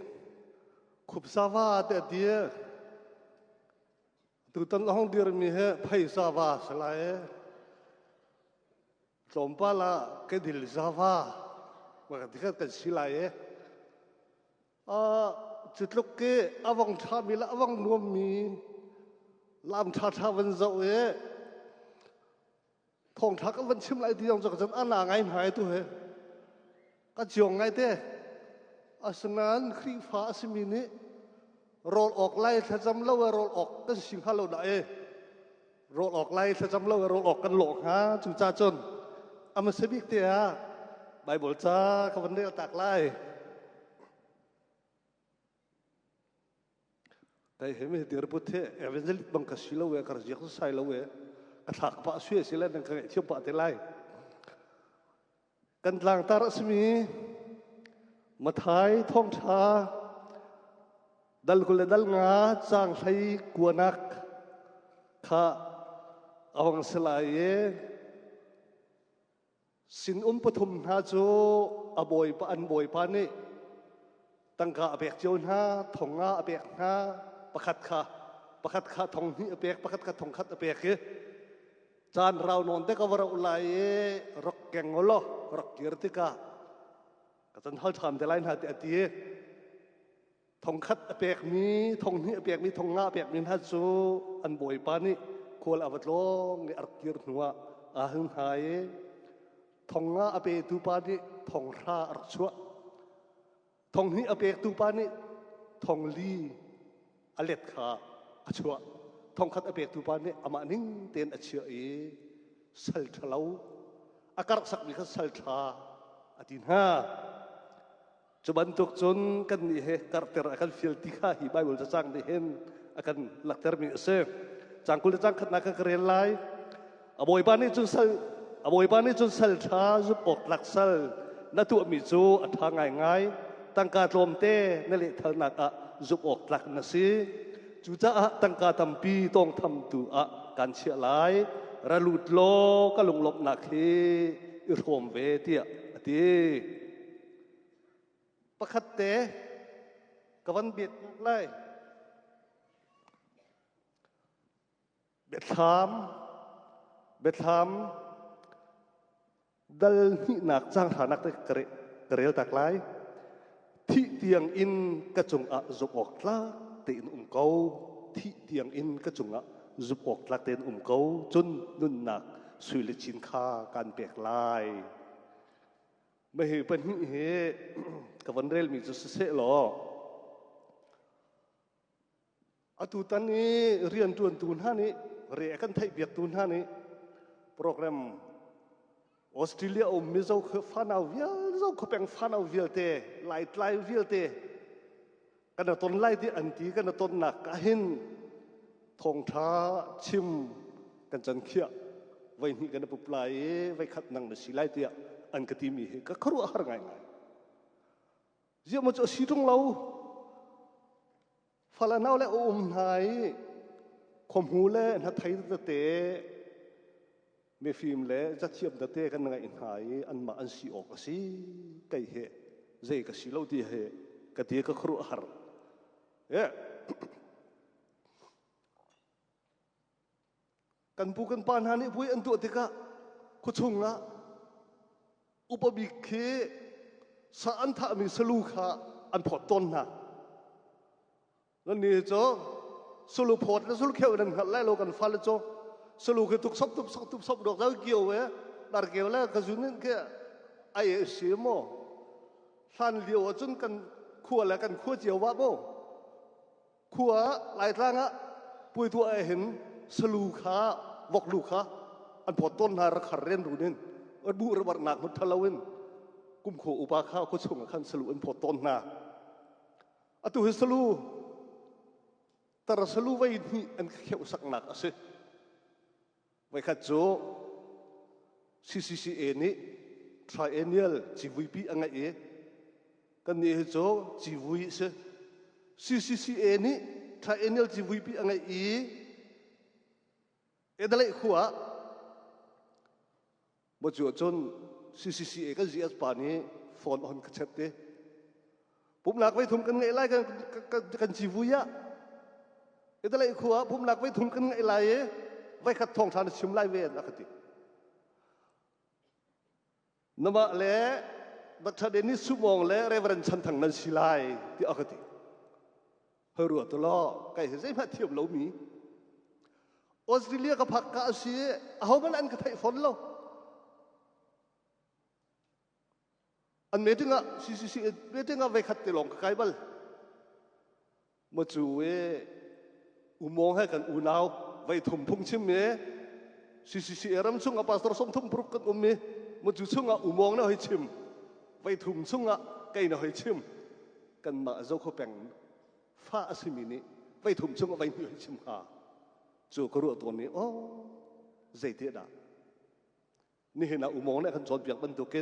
khub sawa te dia tu tan hong dir mi he phai sawa salai Tompala ke dil Java, makatikat kan silai citluk ke awang thamila awang nuami lam tha wan zau thong thak wan chim lai diang jok jan ana ngai hai tu he ka jiong ngai te asnan khri fa asmini rol ok lai thajam lo rol ok kan sing halo da rol ok lai thajam lo rol ok kan lo ha chu cha chon Amasabik dia, Bible cha kawan dia tak lai. Tapi hemi dia reputhe evangelik bang kasilo we kerja saya lo we, katak pak suye sila dan kerja cium pak telai. Kan lang tar resmi, matai thong cha, dal kule dal nga chang hai kuanak, ka awang selaye. Sin pathum ha jo aboy pa an boy pa ni tangka abek jon ha thonga abek ha pakhat kha thong hi abek pakhat kha thong khat abek ke chan rau non te ka wara ulai rok kengolo rok kirtika ka chan hal tham te lain ha te ati thong khat abek mi thong hi abek mi thonga abek min ha jo an boy pa ni khol awat long ni arkir nuwa ahung hai thong nga ape tu pa ni thong ra archua thong hi ape tu pa ni thong li alet kha achua thong khat ape tu pa ni ama ning ten achia sal thalau akar sak ni kha sal tha atin ha chuban tuk chun kan ni he karter akan fil ti kha hi bible cha chang ni hen akan lakter mi se changkul chang khat na ka krel lai aboi pa ni chun sal aboy pa ni chun sal tha zup ok lak sal na tu mi chu atha ngai tangka tlom te na le thal nak a zup ok lak na si chu cha a tangka tampi tong tham tu a kan chia lai ra lut lo ka lung lop na khi i rom ve tia ati pakhat te kawan bit lai Betham dal ni nak chang hanak te kerel tak lai thi tiang in ka chung a zup ok la te in kau thi tiang in ka chung a zup ok la te in kau chun nun nak sui le chin kha kan pek lai me he pan hi he ka van rel mi chu se lo atu tan ni rian tun ha ni re kan thai biak tun ha ni program Australia mi zo fanau vial zo khopeng fanau vial te lai vial te kana ton lai ti anti kana ton nak ka hin thong tha chim kan chan khia vai ni kana puplai vai khat nang na silai ti an ka ti mi he ka khru har ngai zia mo cho si tung lau fala nau le hai khom hu le na thai te me film le za thiam da te kan nga in hai an ma an si ok si kai he zai ka si lo ti he ka ti ka khru har kan pu kan pan hani pui an tu te ka khu chunga upabik khe sa an tha mi salu kha an phot ton na nan ni cho sulu phot la sul kheu dan lai lo kan fal cho selu ke tuk sop dok dau kiau dar kiau la kazunin ke ai simo san liu chun kan khua la kan khua jiao wa bo khua lai tlanga pui tu ai hin selu kha wok lu kha an poton har kharren runin ar bu rabar nak mut thalawin kum kho upa kha ko chung khan selu an poton na atu hi selu tar selu vai ni an kheu sak nak ase Vai khat jo CCCA ni triennial GVP anga kan ni jo GV se CCCA ni triennial GVP anga edalai khuwa mo jo chon CCCA ka GS pa ni phone on ka chatte ผมหลักไว้ทุ่มกันไงไรกันจีวุยะเอตอะไรขัวผมหลักไว้ทุ่มกันไงไรไว้ขัดทองทานชิมไล่เวรนักตินมาเล่ดักชาเดนิสุมองเล่เรเวรชันทางนันสิไลที่อักติเฮรัวตลอไก่เสียมาเทียบเหล่ามีออสเตรเลียกับพักกาเซียเอามันอันกระไทยฝนเราอันเมติงะสิเมติงะไว้ขัดติลงไกบัลมาจูเออุโมงค์ให้กันอุณาวไว้ทุ่มพุ่งชิมเมสิเอรัมซุงกับปาสตรสมทุ่มปรุกกันเมมาจูซุงะอุโมงค์น่าให้ชิมไว้ทุ่มซุงะไก่น่าให้ชิมกันมาเจ้าเขาแบ่งฟ้าสิมินีไว้ทุ่มซุงะไว้เหนื่อยชิมหาจูกรัวตัวนี้โอ้ใจเตี้ยดานี่เห็นอุโมงค์เนี่ยขันจอดเบียกบรรทุก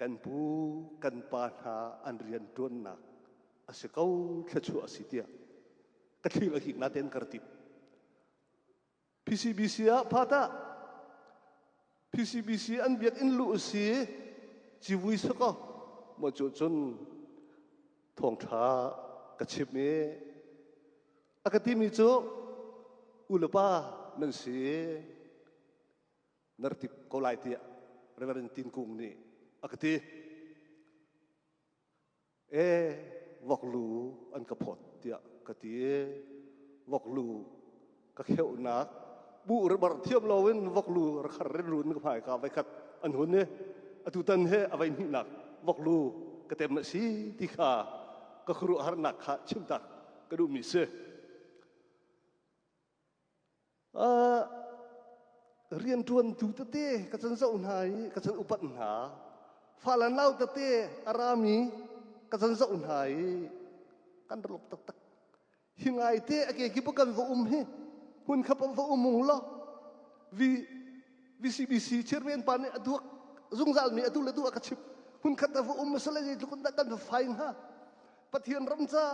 กันปูกันปาหาอันเรียนจวนนักอาศัยเขาแค่ชั่วสิเดียกที่ละหิกนาเดนกระติบ PCBC อะพาตา PCBC อันเบียกอินลุสีจีวิสก็มาจุดจนทองท้ากระชิบเมอากาศที่มีโจอุลปานั่นสินรติบโกไลเตียเรเวรนตินกุงนี่อากาศที่วกลูอันกระพดเตียกะที่วกลูกะเขียวนักบุรบเทียมเราเว้นวกลูระคาเรรุนกับภายกาไว้ขัดอันหุ่นเนี่ยอตุตันเฮเอาไว้นี่หนักวกลูกะเต็มสีที่ขากะครุหารหนักขาชิมตักกระดูมิเสเรียนจวนดูตะเต้กระสันเจ้าหายกระสันอุปัฏหาฟาลันเล่าตะเต้อารามีกระสันเจ้าหายกันรบตักหิงไอเต้อเกกิปกันฟอุมเฮหุ่นขับฟอุมมุงล้อวีซีบีซีเชอร์เวนปานเนี่ยตัวซุงซาลมีตัวละตัวกระชิบหุ่นขับฟอุมมาสละใจทุกคนตะกันไฟฮะปะเทียนรำจ้า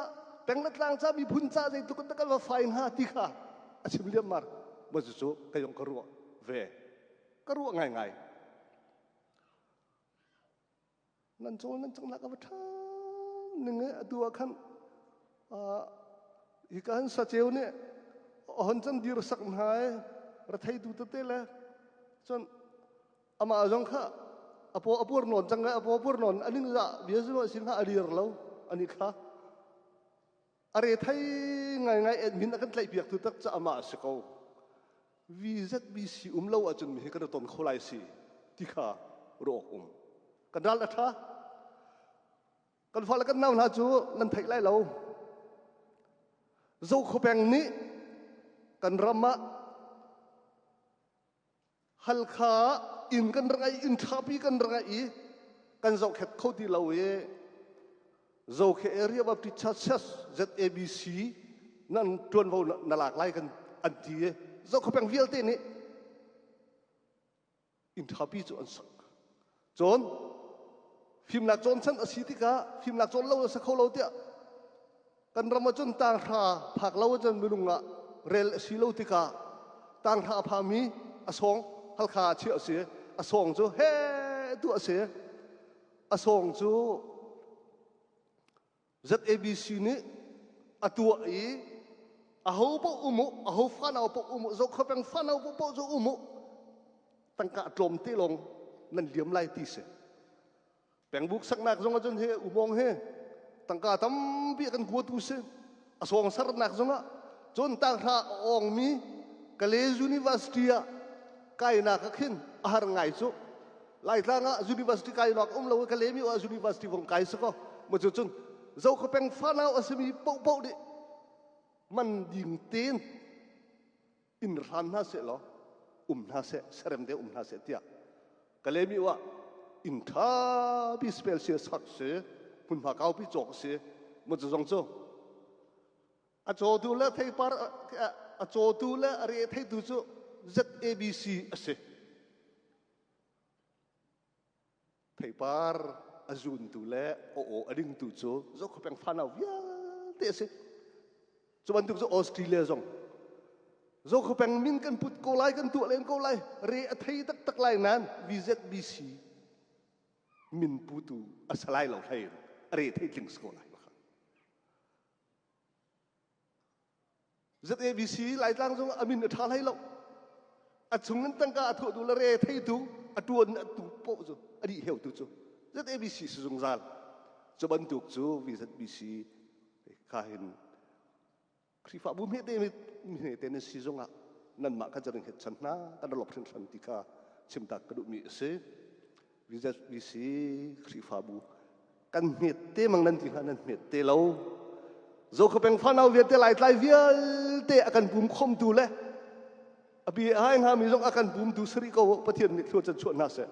แปลงนัดลางจ้ามีพุ่นจ้าใจทุกคนตะกันไฟฮะที่ข้าอาชิมเลียมมามาจู่ๆก็ยังกระรัวกระรัวง่ายนั่นโจนั่นจังหลักว่าท่าหนึ่งตัวขันอีกอันสัจเจวเนี่ยอันจันดีรสักหายรัฐให้ดูตัวเตะจนอามาจงข้าอภวรนนจังไงอภวรนนอันนี้ละเบียร์ว่าสิงหาอดีรแล้วอันนี้ข้าอะไรไทยง่ายเอ็ดมินกันไล่เบียกตัวตักจะอามาสกาววีซัดบีซีเล่าจนมีกันตอนเขาไล่สีที่ข้ารอกกันดัลละท่ากันฟ้าแล้วกันน้ำหน้าจูนั่นไทยไล่เราเจ้าขบแบงนี้กันรำมะฮัลขาอินกันไรอินทับกันไรกันเจ้าเข็ดเขาที่เราเจ้าเขเอเรียบับที่ชัดชัด ZABC นั่นจวนเราหลากหลายกันอันที่เจ้าขบแบงวิลเต้นี้อินทับจนสักจนฟิล์มหลักจนฉันอสิติกาฟิล์มหลักจนเราสักเขาเราเดียกันรำจนต่างหาผักเราจนไม่ลุงละเรลสีเราติกาต่างหาพามีอสองฮัลคาเชี่ยเสียอสองจูเฮ้ตัวเสียอสองจู ZABC นี้อตัวอาหูปอุมุอาหูฟันเอาปอุมุจกเขาเป็นฟันเอาปจูอุมุตั้งกะตรมที่ลงนั่นเลี้ยมไล่ตีเสแปลงบุกสักนักจงจนเฮอุโมงเฮตั้งกะทำเบี้ยกันกัวตุเสอสองสารนักจงจนตั้งท่าองมีกะเลยูนิเวอร์ซิตี้ไกนักขึ้นอาหารไงจุไล่ทางยูนิเวอร์ซิตี้ไกนักเรากะเลมีว่ายูนิเวอร์ซิตี้ของไกสก็มาจนเจ้าเขาเป็นฟ้าเอาอสมีปุ๊บดิมันยิงเต้นอินรันน่าเสียหรอน่าเสียเสร็จเดียวน่าเสียเดียกะเลมีว่าอินท่าพิสเปลเสียสักเสียคุณพาเขาพิจอกเสียมันจะจงโจอาโจดูแลไทยปาร์อาโจดูแลอะไรไทยดูโจ ZABC เสียไทยปาร์อาจุนดูแลโออดิ่งดูโจโจเขาเป็นฟันเอาวิ่งเตะเสียจวันดูโจออสเตรเลียจงโจเขาเป็นมินกันพุทธโกไลกันตัวเล่นโกไลเรียไทยตักไลนั้น ZABC มินพุทธอาศัยเราไทย Ari thei tling sekolah maka. ZABC lai tlang jong amin athal hai lo. Achungan tangka athu du lare thei tu atuan atu po jo adi heu tu jo. ZABC sung zal. Jo bantuk jo ZABC kahin. Krifa bu me te ne si zonga nan ma ka jaring het channa kan lop thin than tika chimtak kadu mi se ZABC krifa bu kan met te mang nan ti han met te lo zo ko peng fanau viet te lai vial te akan bum khom tu le abi hai ha mi zong akan bum tu sri ko pathian mi thua chan chuan na se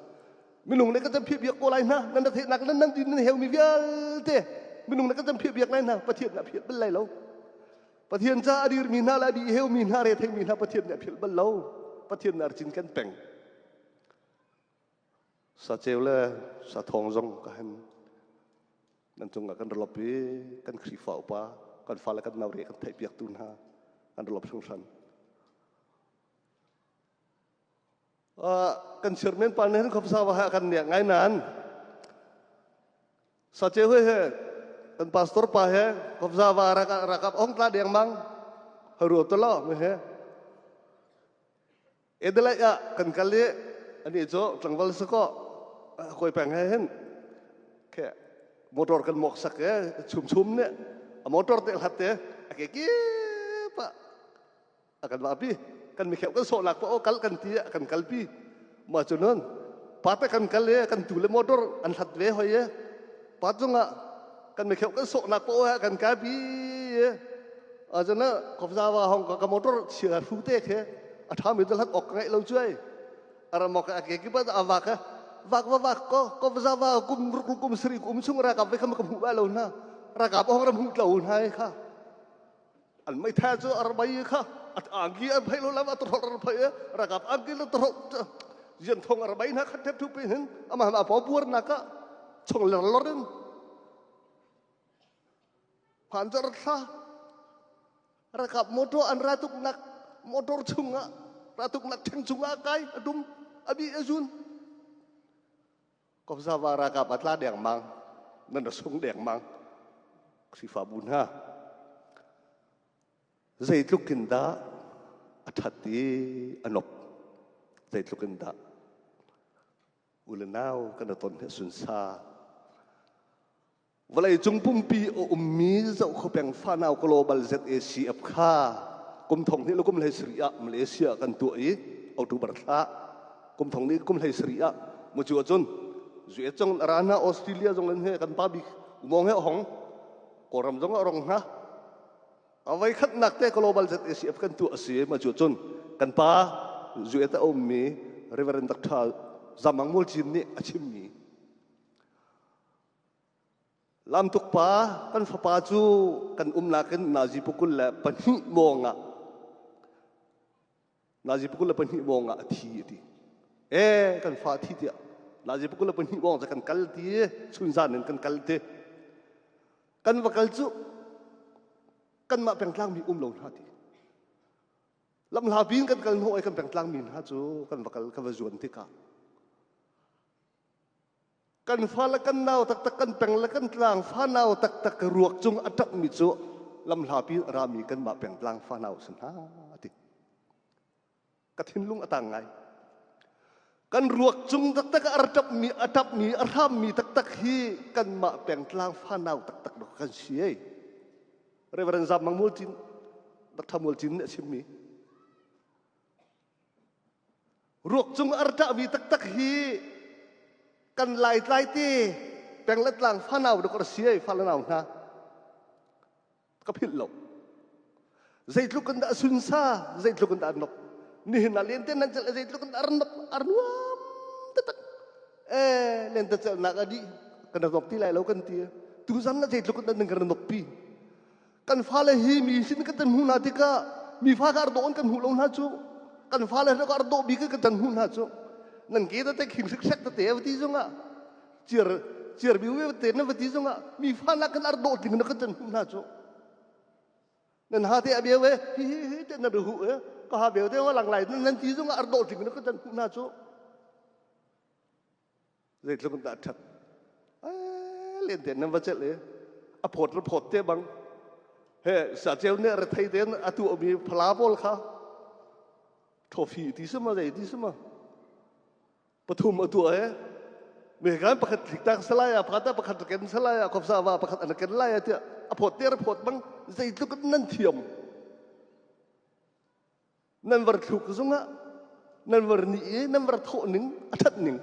minung ne ka jam phia biak ko lai na nan da the nak nan din heu mi vial te minung ne ka jam phia biak lai na pathian na phia bel lai lo pathian cha adir mi na la di heu mi na re the mi na pathian na phia bel lo pathian na chin kan peng sa cheu le sa thong zong ka han nan chung kan rolop pi kan khrifa upa kan fala kan naure kan thai piak tun ha kan rolop sung san kan chairman panen khop sa wa kan ne ngai nan sa che he kan pastor pa he khop sa wa rakap ong tla deng mang haru to lo me he edela ya kan kali ani jo tlangwal sa ko koi pang hen ke motor kan mok sak ya chum ne motor tel hat ya ki pa akan mapi kan mi khep kan so lak pa kal kan tia kan kalpi ma chunon pata kan kal ya kan tule motor an hat ve hoy ya patunga kan mi khep kan so lak pa kan kapi ya ajana khopsa wa hong ka motor chia fu te ke atha mi dal hat ok ngai lo chuai ara mok ki pa avaka vak ko bersama kum seri kum sung rakap ve kam balon na rakap orang ram hutlaun hai kha al mai tha jo arbai kha at angi an phai lo lam at thor phai rakap angi lo thor jen thong arbai na khat thep thu pe hin ama ma po pur na ka chong lor lorin panjar kha rakap motor an ratuk nak motor chunga ratuk nak theng chunga kai adum abi azun kau sa vara ka patla deng mang nan sung deng mang si fa bun ha zai tlukin da athati anop zai tlukin da ulenau kan ton he sun sa walai chung pum pi o ummi zau kho peng fanau global ZACF kha kum thong ni lukum lai sria Malaysia kan tu i Oktober tha kum thong ni kum lai sria mu chu chun zui chong rana Australia jong len he kan pa bi mong he hong koram jong rong ha awai khat nak te global ZACF kan tu asi ma chu chun kan pa zui ta ommi reverend dr zamang mul chin ni achim ni lam tuk pa kan fa pa chu kan umna kan naji pukul la pani monga naji pukul la pani monga thi ti kan fa thi ti naji pukul la pani monga kan kal ti chun zan kan kal te kan wakal chu kan ma peng tlang mi lo ha ti lam la bin kan kal noi kan peng tlang min ha chu kan wakal ka wa zuan ti ka kan fala kan nau tak kan peng la kan tlang fa nau tak ruak chung atak mi chu lam la bin rami kan ma peng tlang fa nau san ha ti kathin lung atang ngai kan ruak chung tak artap mi atap mi arham mi tak hi kan ma peng tlang fa nau tak do kan siai reverend zam mang multin tak thamul chin ne sim mi ruak chung arta mi tak hi kan lai ti peng let lang fa nau do ko siai fa nau na ka phil lo zait lu kan da sun sa zait lu kan da nok ni na lente nan zait lu kan da arnop arnuam tak lente na ka di kan da nok ti lai lo kan ti tu zan na zait lu kan da nang kan nok pi kan fa le hi mi sin ka tan hu na ti ka mi fa ka ardon kan hu lo na chu kan fa le ka ardo bi ka tan hu na chu nan kita te khim sik sak te avti zonga cier bi we te na avti zonga mi fa na kan ardo ting na kan na cho nan ha te abi we hi te na hu ka ha be te wa lang lai nan ti zonga ardo ting na kan na cho zai tlung ta that len den nan wachet le a phot te bang he sa cheu ne ra thai den atu mi phla bol kha trophy ti sama dei ti sama pathum atu he me kan pakhat thiktak salaya phata pakhat ken salaya khopsa wa pakhat an ken laya ti a phot te ra phot bang zai tu kan nan thiam nan war thuk zunga nan war ni nan war tho ning athat ning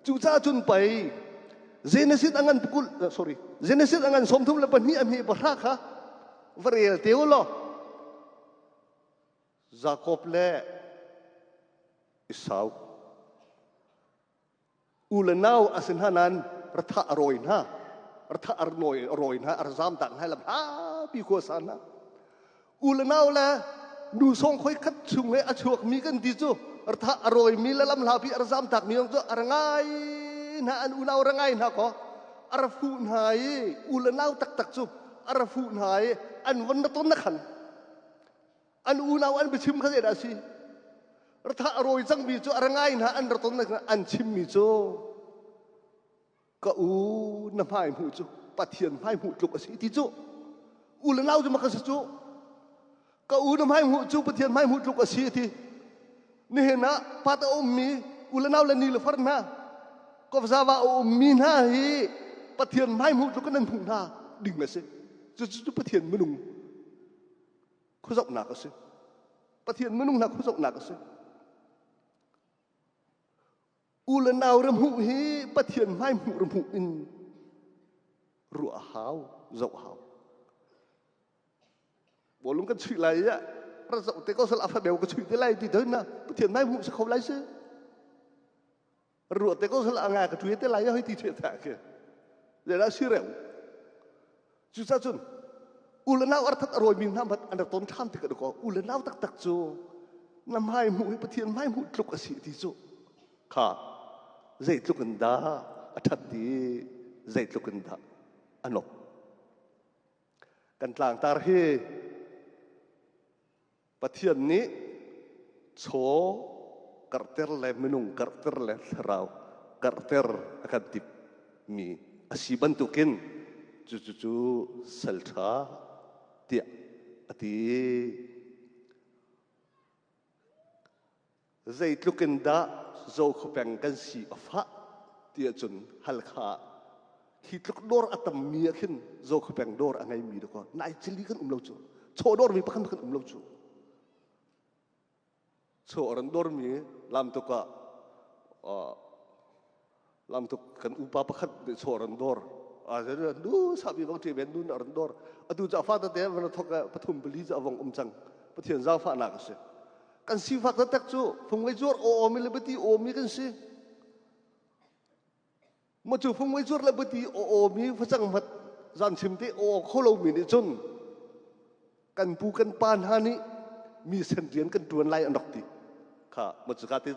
chu cha chun pai Genesis angan pukul Genesis angan somthum lepan ni ami berhaka varel teulo Jacob le Esau ulanau asin hanan ratha aroin ha ratha arnoi aroin ha arzam tak hai lam ha pi ko sana ulanau la nu song khoi khat chung le achuak mi kan di chu ratha aroi mi la lam la pi arzam tak mi ong chu arangai na an unaw rangai na ko arafu nai ulanau tak chu arafu nai an wan na ton na khan an unaw an bichim kha da si ratha aroi jang mi chu arangai na an raton na an chim mi chu ka u na mai mu chu pathian mai mu tluk asi ti chu ulanau chu makas chu ka u na mai mu chu pathian mai mu tluk asi ti ni na pata ummi ulanau la ni le farna ko zawa o mina hi pathian mai mu lu kan phung na ding na se chu pathian menung khu jok na ka se pathian menung na khu jok na ka se ulanau ram hu hi pathian mai mu ram hu in ru hau jok hau bolung kan chui lai ya ra jok te ko sal afa beu ko chui te lai ti na pathian mai mu se khau lai se ruột te ko sala anga ka tuye te la ya hoi ti the ta ke le la sireu chu sa chun ulanau arthat aroi min nam bat an ton tham te ka ko ulanau tak tak chu nam hai mu pathian mai mu tluk asi ti chu kha zai tluk da athat ti zai tluk da anok kan tlang tar he pathian ni cho karter le menung karter le rau karter akan tip mi asiban tukin cu salta dia ati zai tukin da zo khopeng kan si afa dia chun halkha hitluk dor atam mi khin zo khopeng dor angai mi ko nai chili kan umlo chu cho dor mi pakhan umlo chu so orang dormi lam tu ka lam tu kan upa pakat de so orang dor jadi du sabi bang ti ben dun orang dor adu jafa ta de wan thoka pathum beli ja wang umchang pathian jafa na ka se kan si fak tak chu phungwei jor o mi le beti o mi kan si ma chu phungwei jor le beti o mi phachang mat jan chimte o kholo mi ni chun kan pu kan pan hani mi sen rian kan tuan lai anok ti kha machukati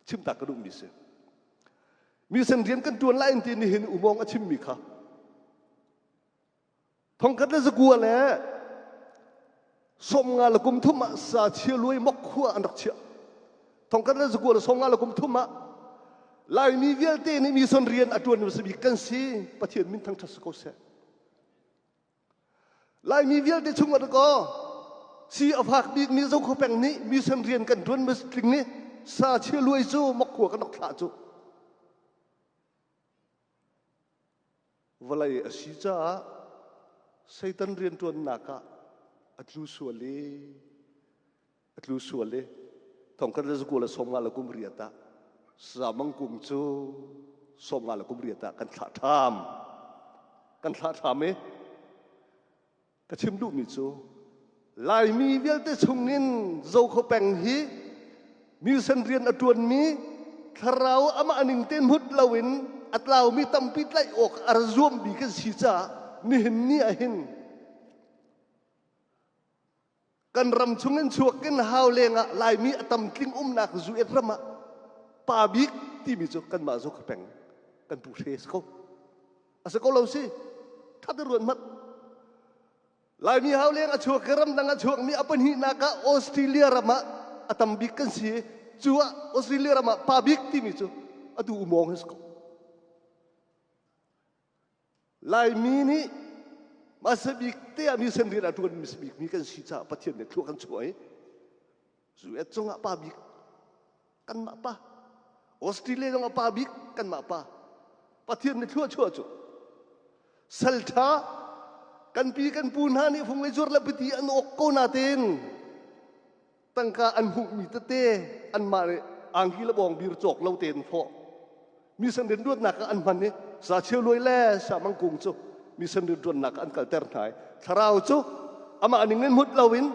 chim tak kadum mi se mi sen rian kan tuan lai ti ni hin umong a chim mi kha thong kat le zagua le som nga la kum thuma sa chia lui mok khua andak chia thong kat le zagua le som nga la kum thuma lai mi vial te ni mi son rian atuan mi se bi kan si pathian min thang thas ko se lai mi vial te chung ko si avak bi mi zo ko peng ni mi sen rian kan tuan mes tring ni sa chia lui zu mok khua kan nok tha chu walai asija satan rian tuan naka atlu suale thong kan zu ko la som nga la kum riata samang kum chu som nga la kum riata kan thla tham e ka chim du mi chu lai mi vial te chungin zo kho peng hi mi sen rian atuan mi tharau ama aning ten mut lawin atlaw mi tampit lai ok arzuam bi ka si cha ni hin ni a hin kan ram chungin chuak ken haw lenga lai mi atam tling nak zu et rama pa bik ti mi chu kan ma zo kho peng kan pu ses ko asa ko lo si tha de ruan mat lai mi haw leng a chuak karam dang a chuak mi apan hi naka Australia rama atam bik kan si chuwa Australia rama pa bik ti mi chu adu umong hes ko lai mi ni masabik te ami sendiri atuan masabik mi kan sisa patien ne tuan cuai zuet zonga pabik kan mak pa Australia zonga pabik kan mak pa patien ne tuan cuai cu salta kan pi kan punha ni fung lejur la peti an okko natin tangka an hu mi te an ma ne angki la bong bir chok lo ten pho mi san den duat nak an man ne sa cheu loi le sa mang kung chu mi san den duat nak an kal ter thai tharau chu ama aningen mut lawin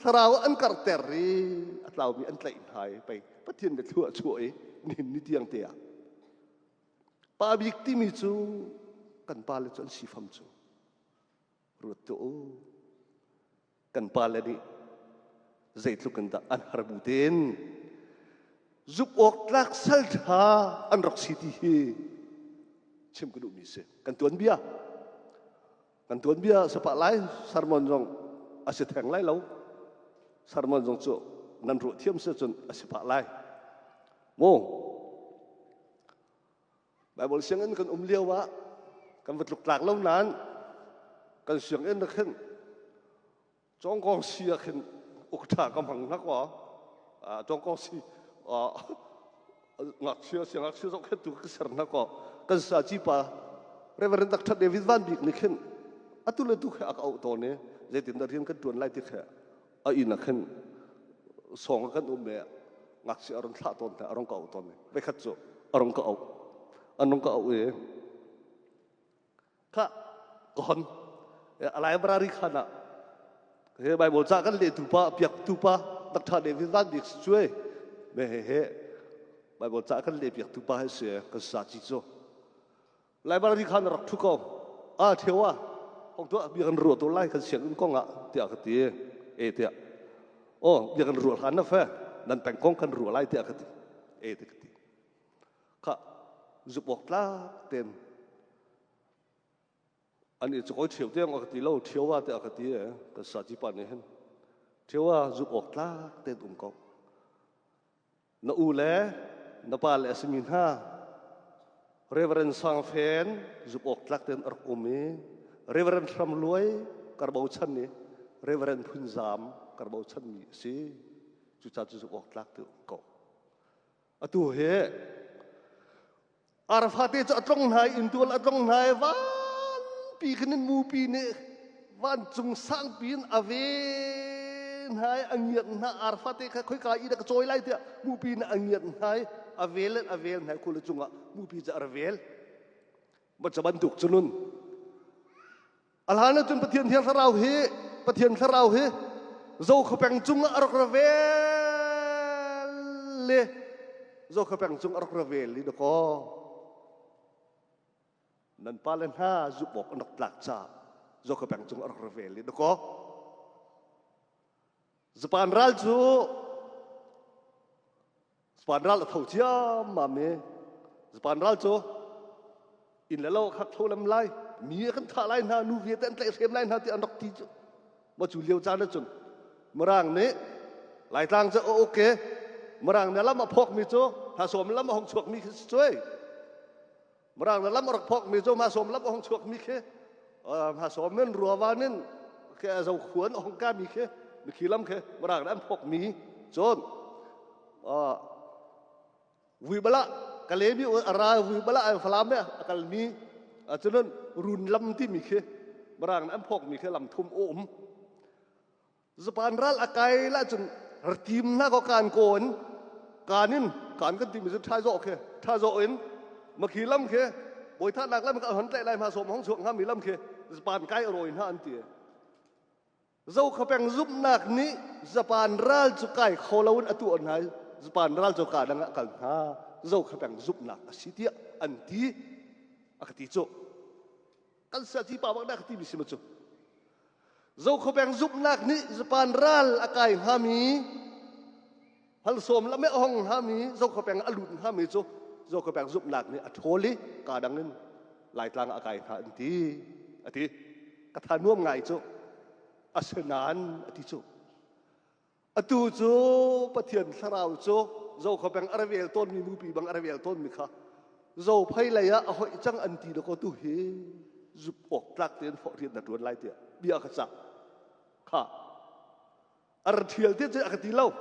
tharau an kar ter ri atlaw mi an tlai thai pai pathian de thua chuai nin ni tiang te pa bik ti mi chu kan pa le chon si pham chu rut tu kan pa le ni zait lu kan da an harbuten giúp ốc lạc sal tha an rok city hi chem kudu mi se kan tuan bia sapa lai sarmon jong ase thang lai lo sarmon jong chu nan ru thiam se chun ase pa lai mo bible siang en kan liawa kan vat luk lak lo nan kan siang en na khen chong kong sia khen uk tha kam hang nak wa chong kong si ngak sia sok khen tu keser na ko kan sa chi pa Reverend Dr. David Van Beek ni khen atule tu kha au to ne zetin da rian kan tuan lai ti kha a ina khen song kan me ngak sia aron thla ton ta arong ka au to ne be khat chu arong ka au anong ka au e kha kon alai brari khana he Bible cha kan le tu pa piak tu pa Dr. David Van Beek chuai me he Bible cha kan le piak tu pa se ka sa chi cho lai ba ri khan rak thu ko a thewa hong to bi kan ro to lai kan sian ko nga tia ka ti e tia o bi kan ro khan na fa nan peng kong kan ro lai tia ka ti e ti ka ti ka zubok la ten ani chu ko thieu te ngak ti lo thewa tia ka ti ka sa chi pa ne hen thewa zubok la ten ko na u le na pa le asmin ha Reverend Sang Fen giúp ốc lạc tên ở Ome Reverend Ram Loi Carbau Chan ni Reverend Phun Zam Carbau Chan mi si chú cha giúp ốc lạc tên ko atu he Arafat cho trong hai intul trong hai van pi kenen mu pi ne van chung sang pin aven hai angiat na Arafat ka khoi ka ida ka choi lai tia mu pi na angiat hai avel hai kula chunga mu pi ja avel ma chaban duk chunun alhana chun pathian thiang tharau he zo khopeng chunga arok ravel le zo khopeng chung arok ravel li do ko nan palen ha zubok anak tlak cha zo khopeng chung arok ravel li do ko zapan ral chu Spanral thau chia ma me Spanral cho in la lo khak tho lam lai mi kan tha lai na nu vie ten tle sem lai na ti anok ti chu ma chu liu cha na chun marang ne lai tlang cha okay marang na lam ma phok mi cho ha som lam ma hong chuak mi choi marang na lam rok phok mi cho ma som lam hong chuak mi khe ha som men ruwa nen ke zo khuan hong ka mi khe mi khi lam khe marang na phok mi chon vui bala kalebi ara vui bala al falam ya akalmi chunan run lam ti mi khe barang am phok mi khe lam thum om zapan ral akai la chun tim na ko kan kon kanin kan kan ti mi tha zo khe tha zo in ma khi lam khe boi tha nak lam ka hon tlai lai ma som hong chuak ha mi lam khe zapan kai roi na an ti zo khapeng zup nak ni zapan ral chu kai kholawun atu on hai Japan ral jo ka danga kal ha zo khapang zup nak asitia anti akati cho kan sa ti pa bang dak ti bisim cho zo khapang zup nak ni Japan ral akai hami hal som la me hong hami zo khapang alun hami cho zo khapang zup nak ni atholi ka dangin lai tlang akai ha anti ati katha nuam ngai cho asenan ati cho atu cho pathian tharau cho zo khopeng aravel ton mi mu pi bang aravel ton mi kha zo phai la ya hoi chang anti do ko tu he giúp ốc trắc tiền phổ thiện đặt ruột lại tiệt bia khát sắc khá ar thiel tiệt chơi akati lâu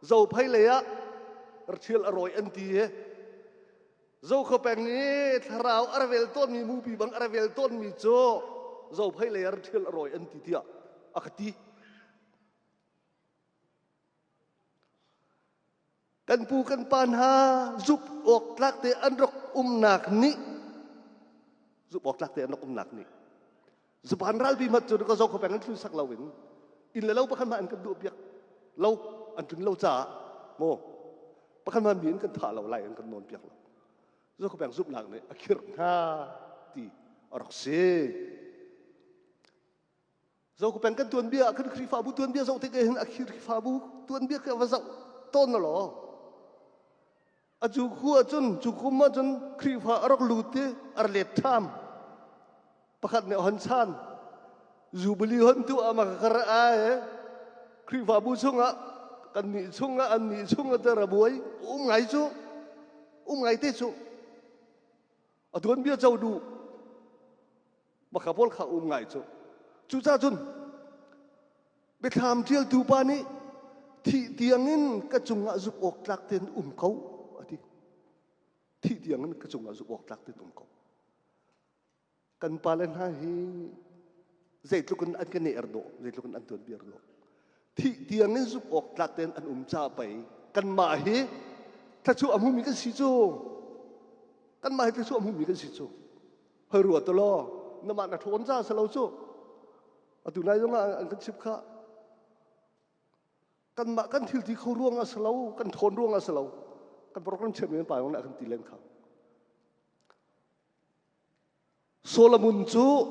dầu phai lệ á ar thiel rồi anh tì dầu khâu bèn ní thảo ar vel tôn mi mu pi bang ar vel tôn mi cho dầu phai lệ ar thiel rồi anh tì tiệt akati kan pu kan pan ha giúp ốc trắc tiền ăn rok nạc ní giúp ốc trắc tiền ăn rok nạc ní giúp han ral bi mat cho ko dầu khâu bèn anh sak lâu in là lâu bác khăn mà anh cần đua biếc lâu anh từng lâu trả mồ bác khăn mà miễn cần thả lâu lại anh cần nôn biếc rồi có bạn giúp làng này akhir ha ti orok se rồi có bạn cần tuân biếc cần khi phá bu tuân biếc rồi thì cái akhir khi phá bu tuân biếc cái vào tôn nó lo aju khu chun chu kuma chun khi phá orok lute arlet tham bác khăn này hân san Jubeli hon tu ama karaa khi vào bu sunga kan ni sunga an ni sunga tera boy ngai te chu adon bia chau du makapol kha ngai chu cha chun be tham thiel tu pa ni thi tiangin ka chunga zup ok tlak ten kau ati thi tiangin ka chunga zup ok tlak ten kau kan palen ha hi dạy lúc anh cái này erdo, dạy lúc anh tuân biar lo. Thì tiếng anh giúp ốc lát tên anh cha bảy, căn mà hi, ta chú âm hùng cái gì chứ? Căn mà hi ta chú âm hùng cái gì chứ? Hơi ruột to lo, nằm mà thốn ra sao lâu chứ? À từ nay giống anh cái chip khác, căn mà căn thiêu thì khâu ruộng sao lâu, căn thốn ruộng sao lâu, căn program chơi miền bài ông lại căn tỷ lên khao. Solomon chú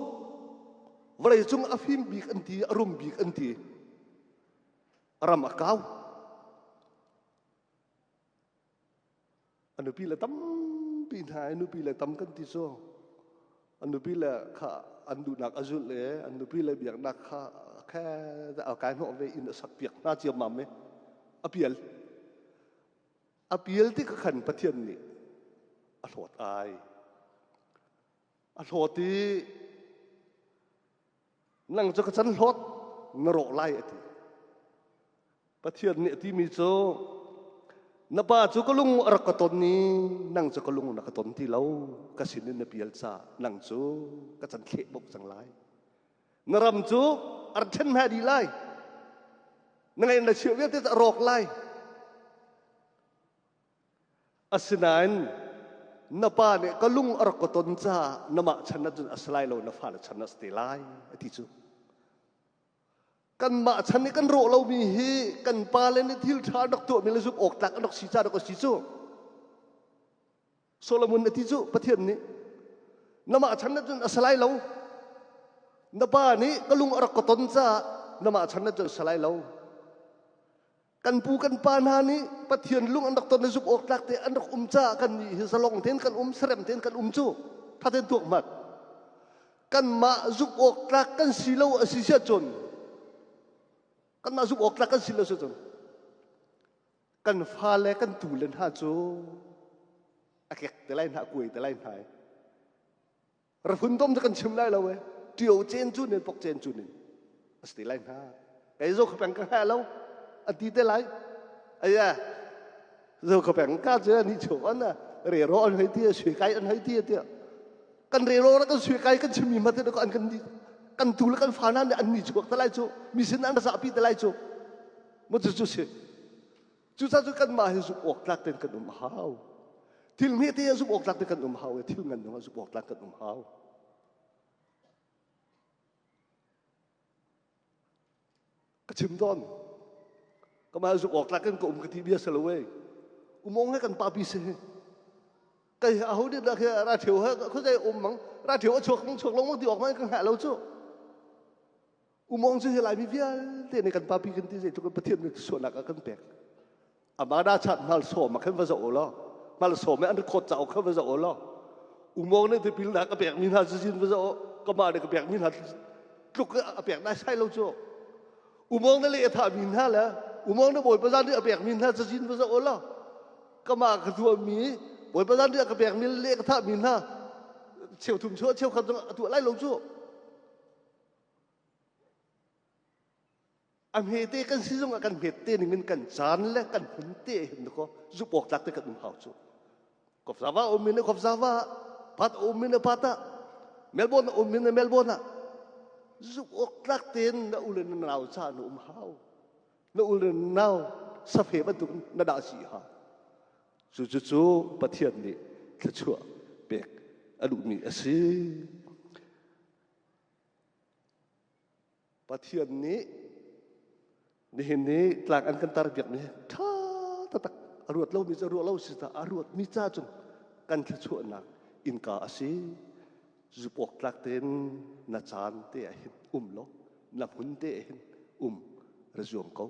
vậy chúng afim big anti arum big anti aram akau anu pila tam pin hai anu pila tam kan ti so anu pila kha andu nak azul le anu pila biak nak kha kha da kai no ve in sak piak na chiam mam me apial ti khan pathian ni athot ai athoti nang cho cái lót nó rộ lại thì bắt thiền nhẹ thì mi cho nó ba cho cái lung ở cái tôn ní nang cho cái lung ở cái tôn thì lâu cái xin nên biel sa nang cho cái chân khệ bốc sang lại nó ram cho ở chân hai đi lại nang là chuyện biết thế rộ lại asinan nó ba này cái lung ở cái tôn cha nó mà chân nó chân aslai lâu nó phá là chân nó stay lại thì chứ kan ma chan ni kan ro lo mi hi kan pa le ni thil tha dok tu mi le zup ok tak dok si cha dok si chu Solomon ti chu pathian ni na ma chan na chun asalai lo na pa ni kalung arak ko ton cha na ma chan na chun asalai lo kan pu kan pa na ni pathian lung an dok ton zup ok tak te an dok cha kan ni hi salong ten kan srem ten kan chu tha ten tuak mat kan ma zup ok tak kan si lo asi sia chun kan ma giúp ốc là kan sila sujun kan pha le kan tu len ha chu akek te lain ha kui te lain hai rafun tom kan chim lai lo we triều chen chu nen pok chen chu nen asti lain ha cái zo khapang ka ha lo ati te lai aya zo khapang ka je ni chu an na re ro an hai ti sui kai an hai ti kan re ro kan sui kai kan chim mi ma te ko an kan di kan tu kan fana ne an ni chu ta lai chu mi sin an sa pi ta lai chu mo chu se chu sa chu kan ma hi su ok lak ten kan hau til mi te su ok lak ten kan hau til ngan no su ok lak kan hau ka chim don ka ma su ok lak kan ko ka ti bia sa lo we mong hai kan pa pi se cái áo đi là ra thiếu hết có dây mang ra thiếu chuột long mang tiok mang kan hạ lâu chu mong chứ lại bị vía thế này kan papi kan ti dây cho kan pathian được số nak kan pek ama da chat mal so mà kan va zo lo mal so me an khot chau kan va zo lo mong này thì pil nak pek min ha jin va zo ka ma de ka pek min ha luk ka pek da sai lâu chu mong này le tha min ha la mong này bồi pa jan de pek min ha jin va zo lo ka ma ka thua mi bồi pa jan de ka pek min le ka tha min ha เชี่ยวทุ่มชั่วเชี่ยวขันตัวไล่ลงชั่วอเมเตกันซิจงกันเมเตนี่เงินกันจานและกันหุ่นเตเห็นดูก็จุบออกหลักเตกันอุ่มหาวชั่วกบซาว่าอมินกบซาว่าพัดอมินพัดอะเมลโบนอมินเมลโบนอะจุบออกหลักเตนน่าอุลนนาวชาหนุ่มหาวน่าอุลนนาวสเปบันตุนน่าดาสีฮะจู่ๆปะเทียนนี่กระชัวเบกอดุมีอสิปะเทียนนี้นี่เห็นนี้หลังอันกันตาเบียกนี้ท่าตักอรวดเล่ามีจะรวดเล่าสิตาอรวดมีจ้าจนกันกระชัวนักอินกาอสิจุปอกหลักเต็นนาจานเตะเห็นล้นับหุ่นเตะเห็นระจวมเขา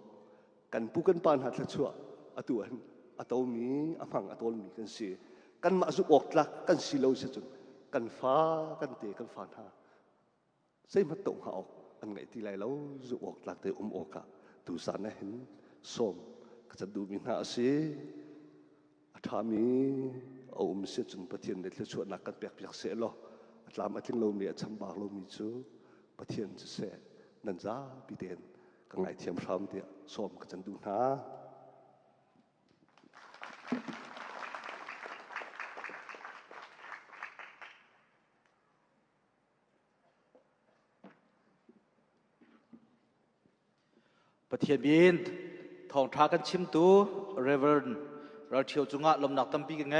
กันผู้กันปานหัดกระชัวอตัวเห็นอตัวมีอมังอตัวมีกันเสียกันมาจุปอกหลักกันสิเลาเสียจนกันฟ้ากันเตะกันฟ้าหาใส่มาตกหาออกอันไงที่ไรแล้วจุปอกหลักเตะออกะดูสารเห็นส้มก็จะดูมีหน้าเสียถ้ามีเอาเสียจนปะเทียนเด็ดเลยชวนนักกันเปียกเสียหรอลามอาทิตย์เรามีจำบากเรามีจูปะเทียนจะเสียนั่นจ้าปีเดนก็ไงเทียมพร้อมเดียส้มก็จะดูหน้าปะเทียนบินทองท้ากันชิมตูเรเวอร์เราเที่ยวจุงะลมหนักตั้มปีกันไง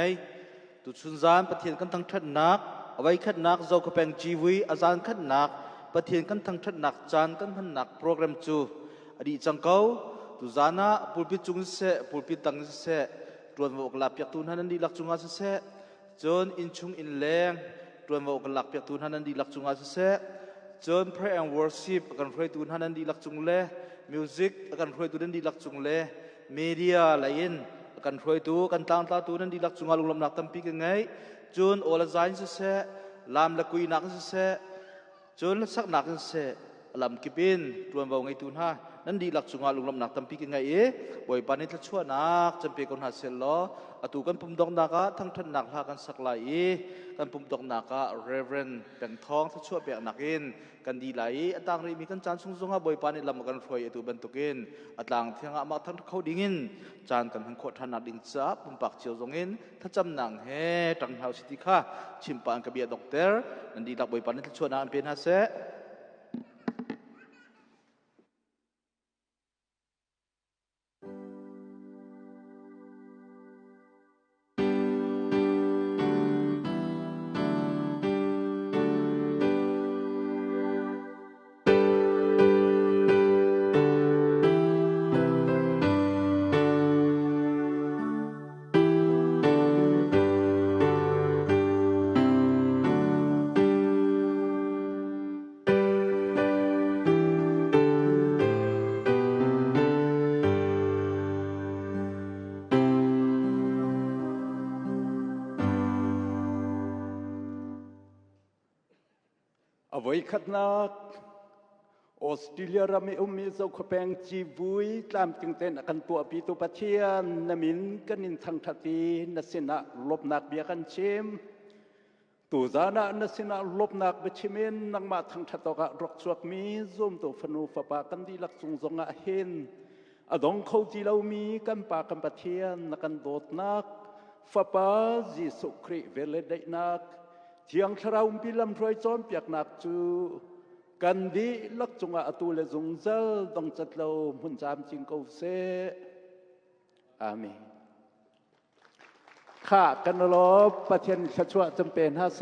ตุชุนจานปะเทียนกันทั้งทัดนักเอาไว้ขัดนักเจ้ากระแปงจีวีอาจารย์ขัดนักปะเทียนกันทั้งทัดนักจานกันพันนักโปรแกรมจูอดีตจังเก้าตุจานะปูปิจุงเสปูปิตังเสตรวนวกหลับยักตุนนันดีหลักจุงอาเสจนอินชุงอินแรงตรวนวกหลับยักตุนนันดีหลักจุงอาเสจน pray and worship กันพระตุนนันดีหลักจุงเล่ music กันพระตุนนันดีหลักจุงเล่ media หลายนกันพระตุกันต่างตาตุนันดีหลักจุงอาลุงลำหนักตั้มปีกันไงจนโอลาใจเสลามละกุยนักเสจนสักนักเสลามกิบินตรวนวกไงตุนฮะนั่นดีหลักจุงอาลุงลำหนักตั้มปีกันไงบ่อยปานิทชั่วนักจำเป็นคนหาเซลล์อตุกันปุ่มดอกนักทั้งทันนักหากันสักหลายกันปุ่มดอกนักเรเวนแบ่งท้องทัชั่วแบ่งนักอินกันดีไหลต่างรีมีกันจานซุงซุงบ่อยปานิลำกันรวยอตุบันตุกินต่างเที่ยงมาทั้งเขาดิ่งินจานกันทั้งโคตรนักดินซับปุ่มปากเชียวซงอินถ้าจำหนังเฮตังเฮาสิติค่ะชิมปานกับเบียด็อกเตอร์นั่นดีหลักบ่อยปานิทัชั่วนักเป็นฮะเซเอาไว้ขัดนักออสเตรเลียเราไม่มีเจ้าขแปงจีวุยตามจึงเต้นกันตัวปีตุปเทียนนมินกันนินทางทัตีนัสินะลบนักเบียกันเชมตัวจานะนัสินะลบนักเบชิเมนนังมาทางทัตกะรกสวกมีซุ่มตัวฟนูฝปากันดีลักซุงซงอาเห็นอดงเขาจีเรามีกันปากันปเทียนนักันโดดนักฝปาจีสุครีเวเลได้นักเที่ยงทราวพิลำรวยจอมเปียกหนักจูกันดีลักจงอาตูเลจงเซลต้องจัดเราหุ่นจามจิงเกาเซอาเมนข้ากันรบประเทศชัชวะจำเป็นฮะเซ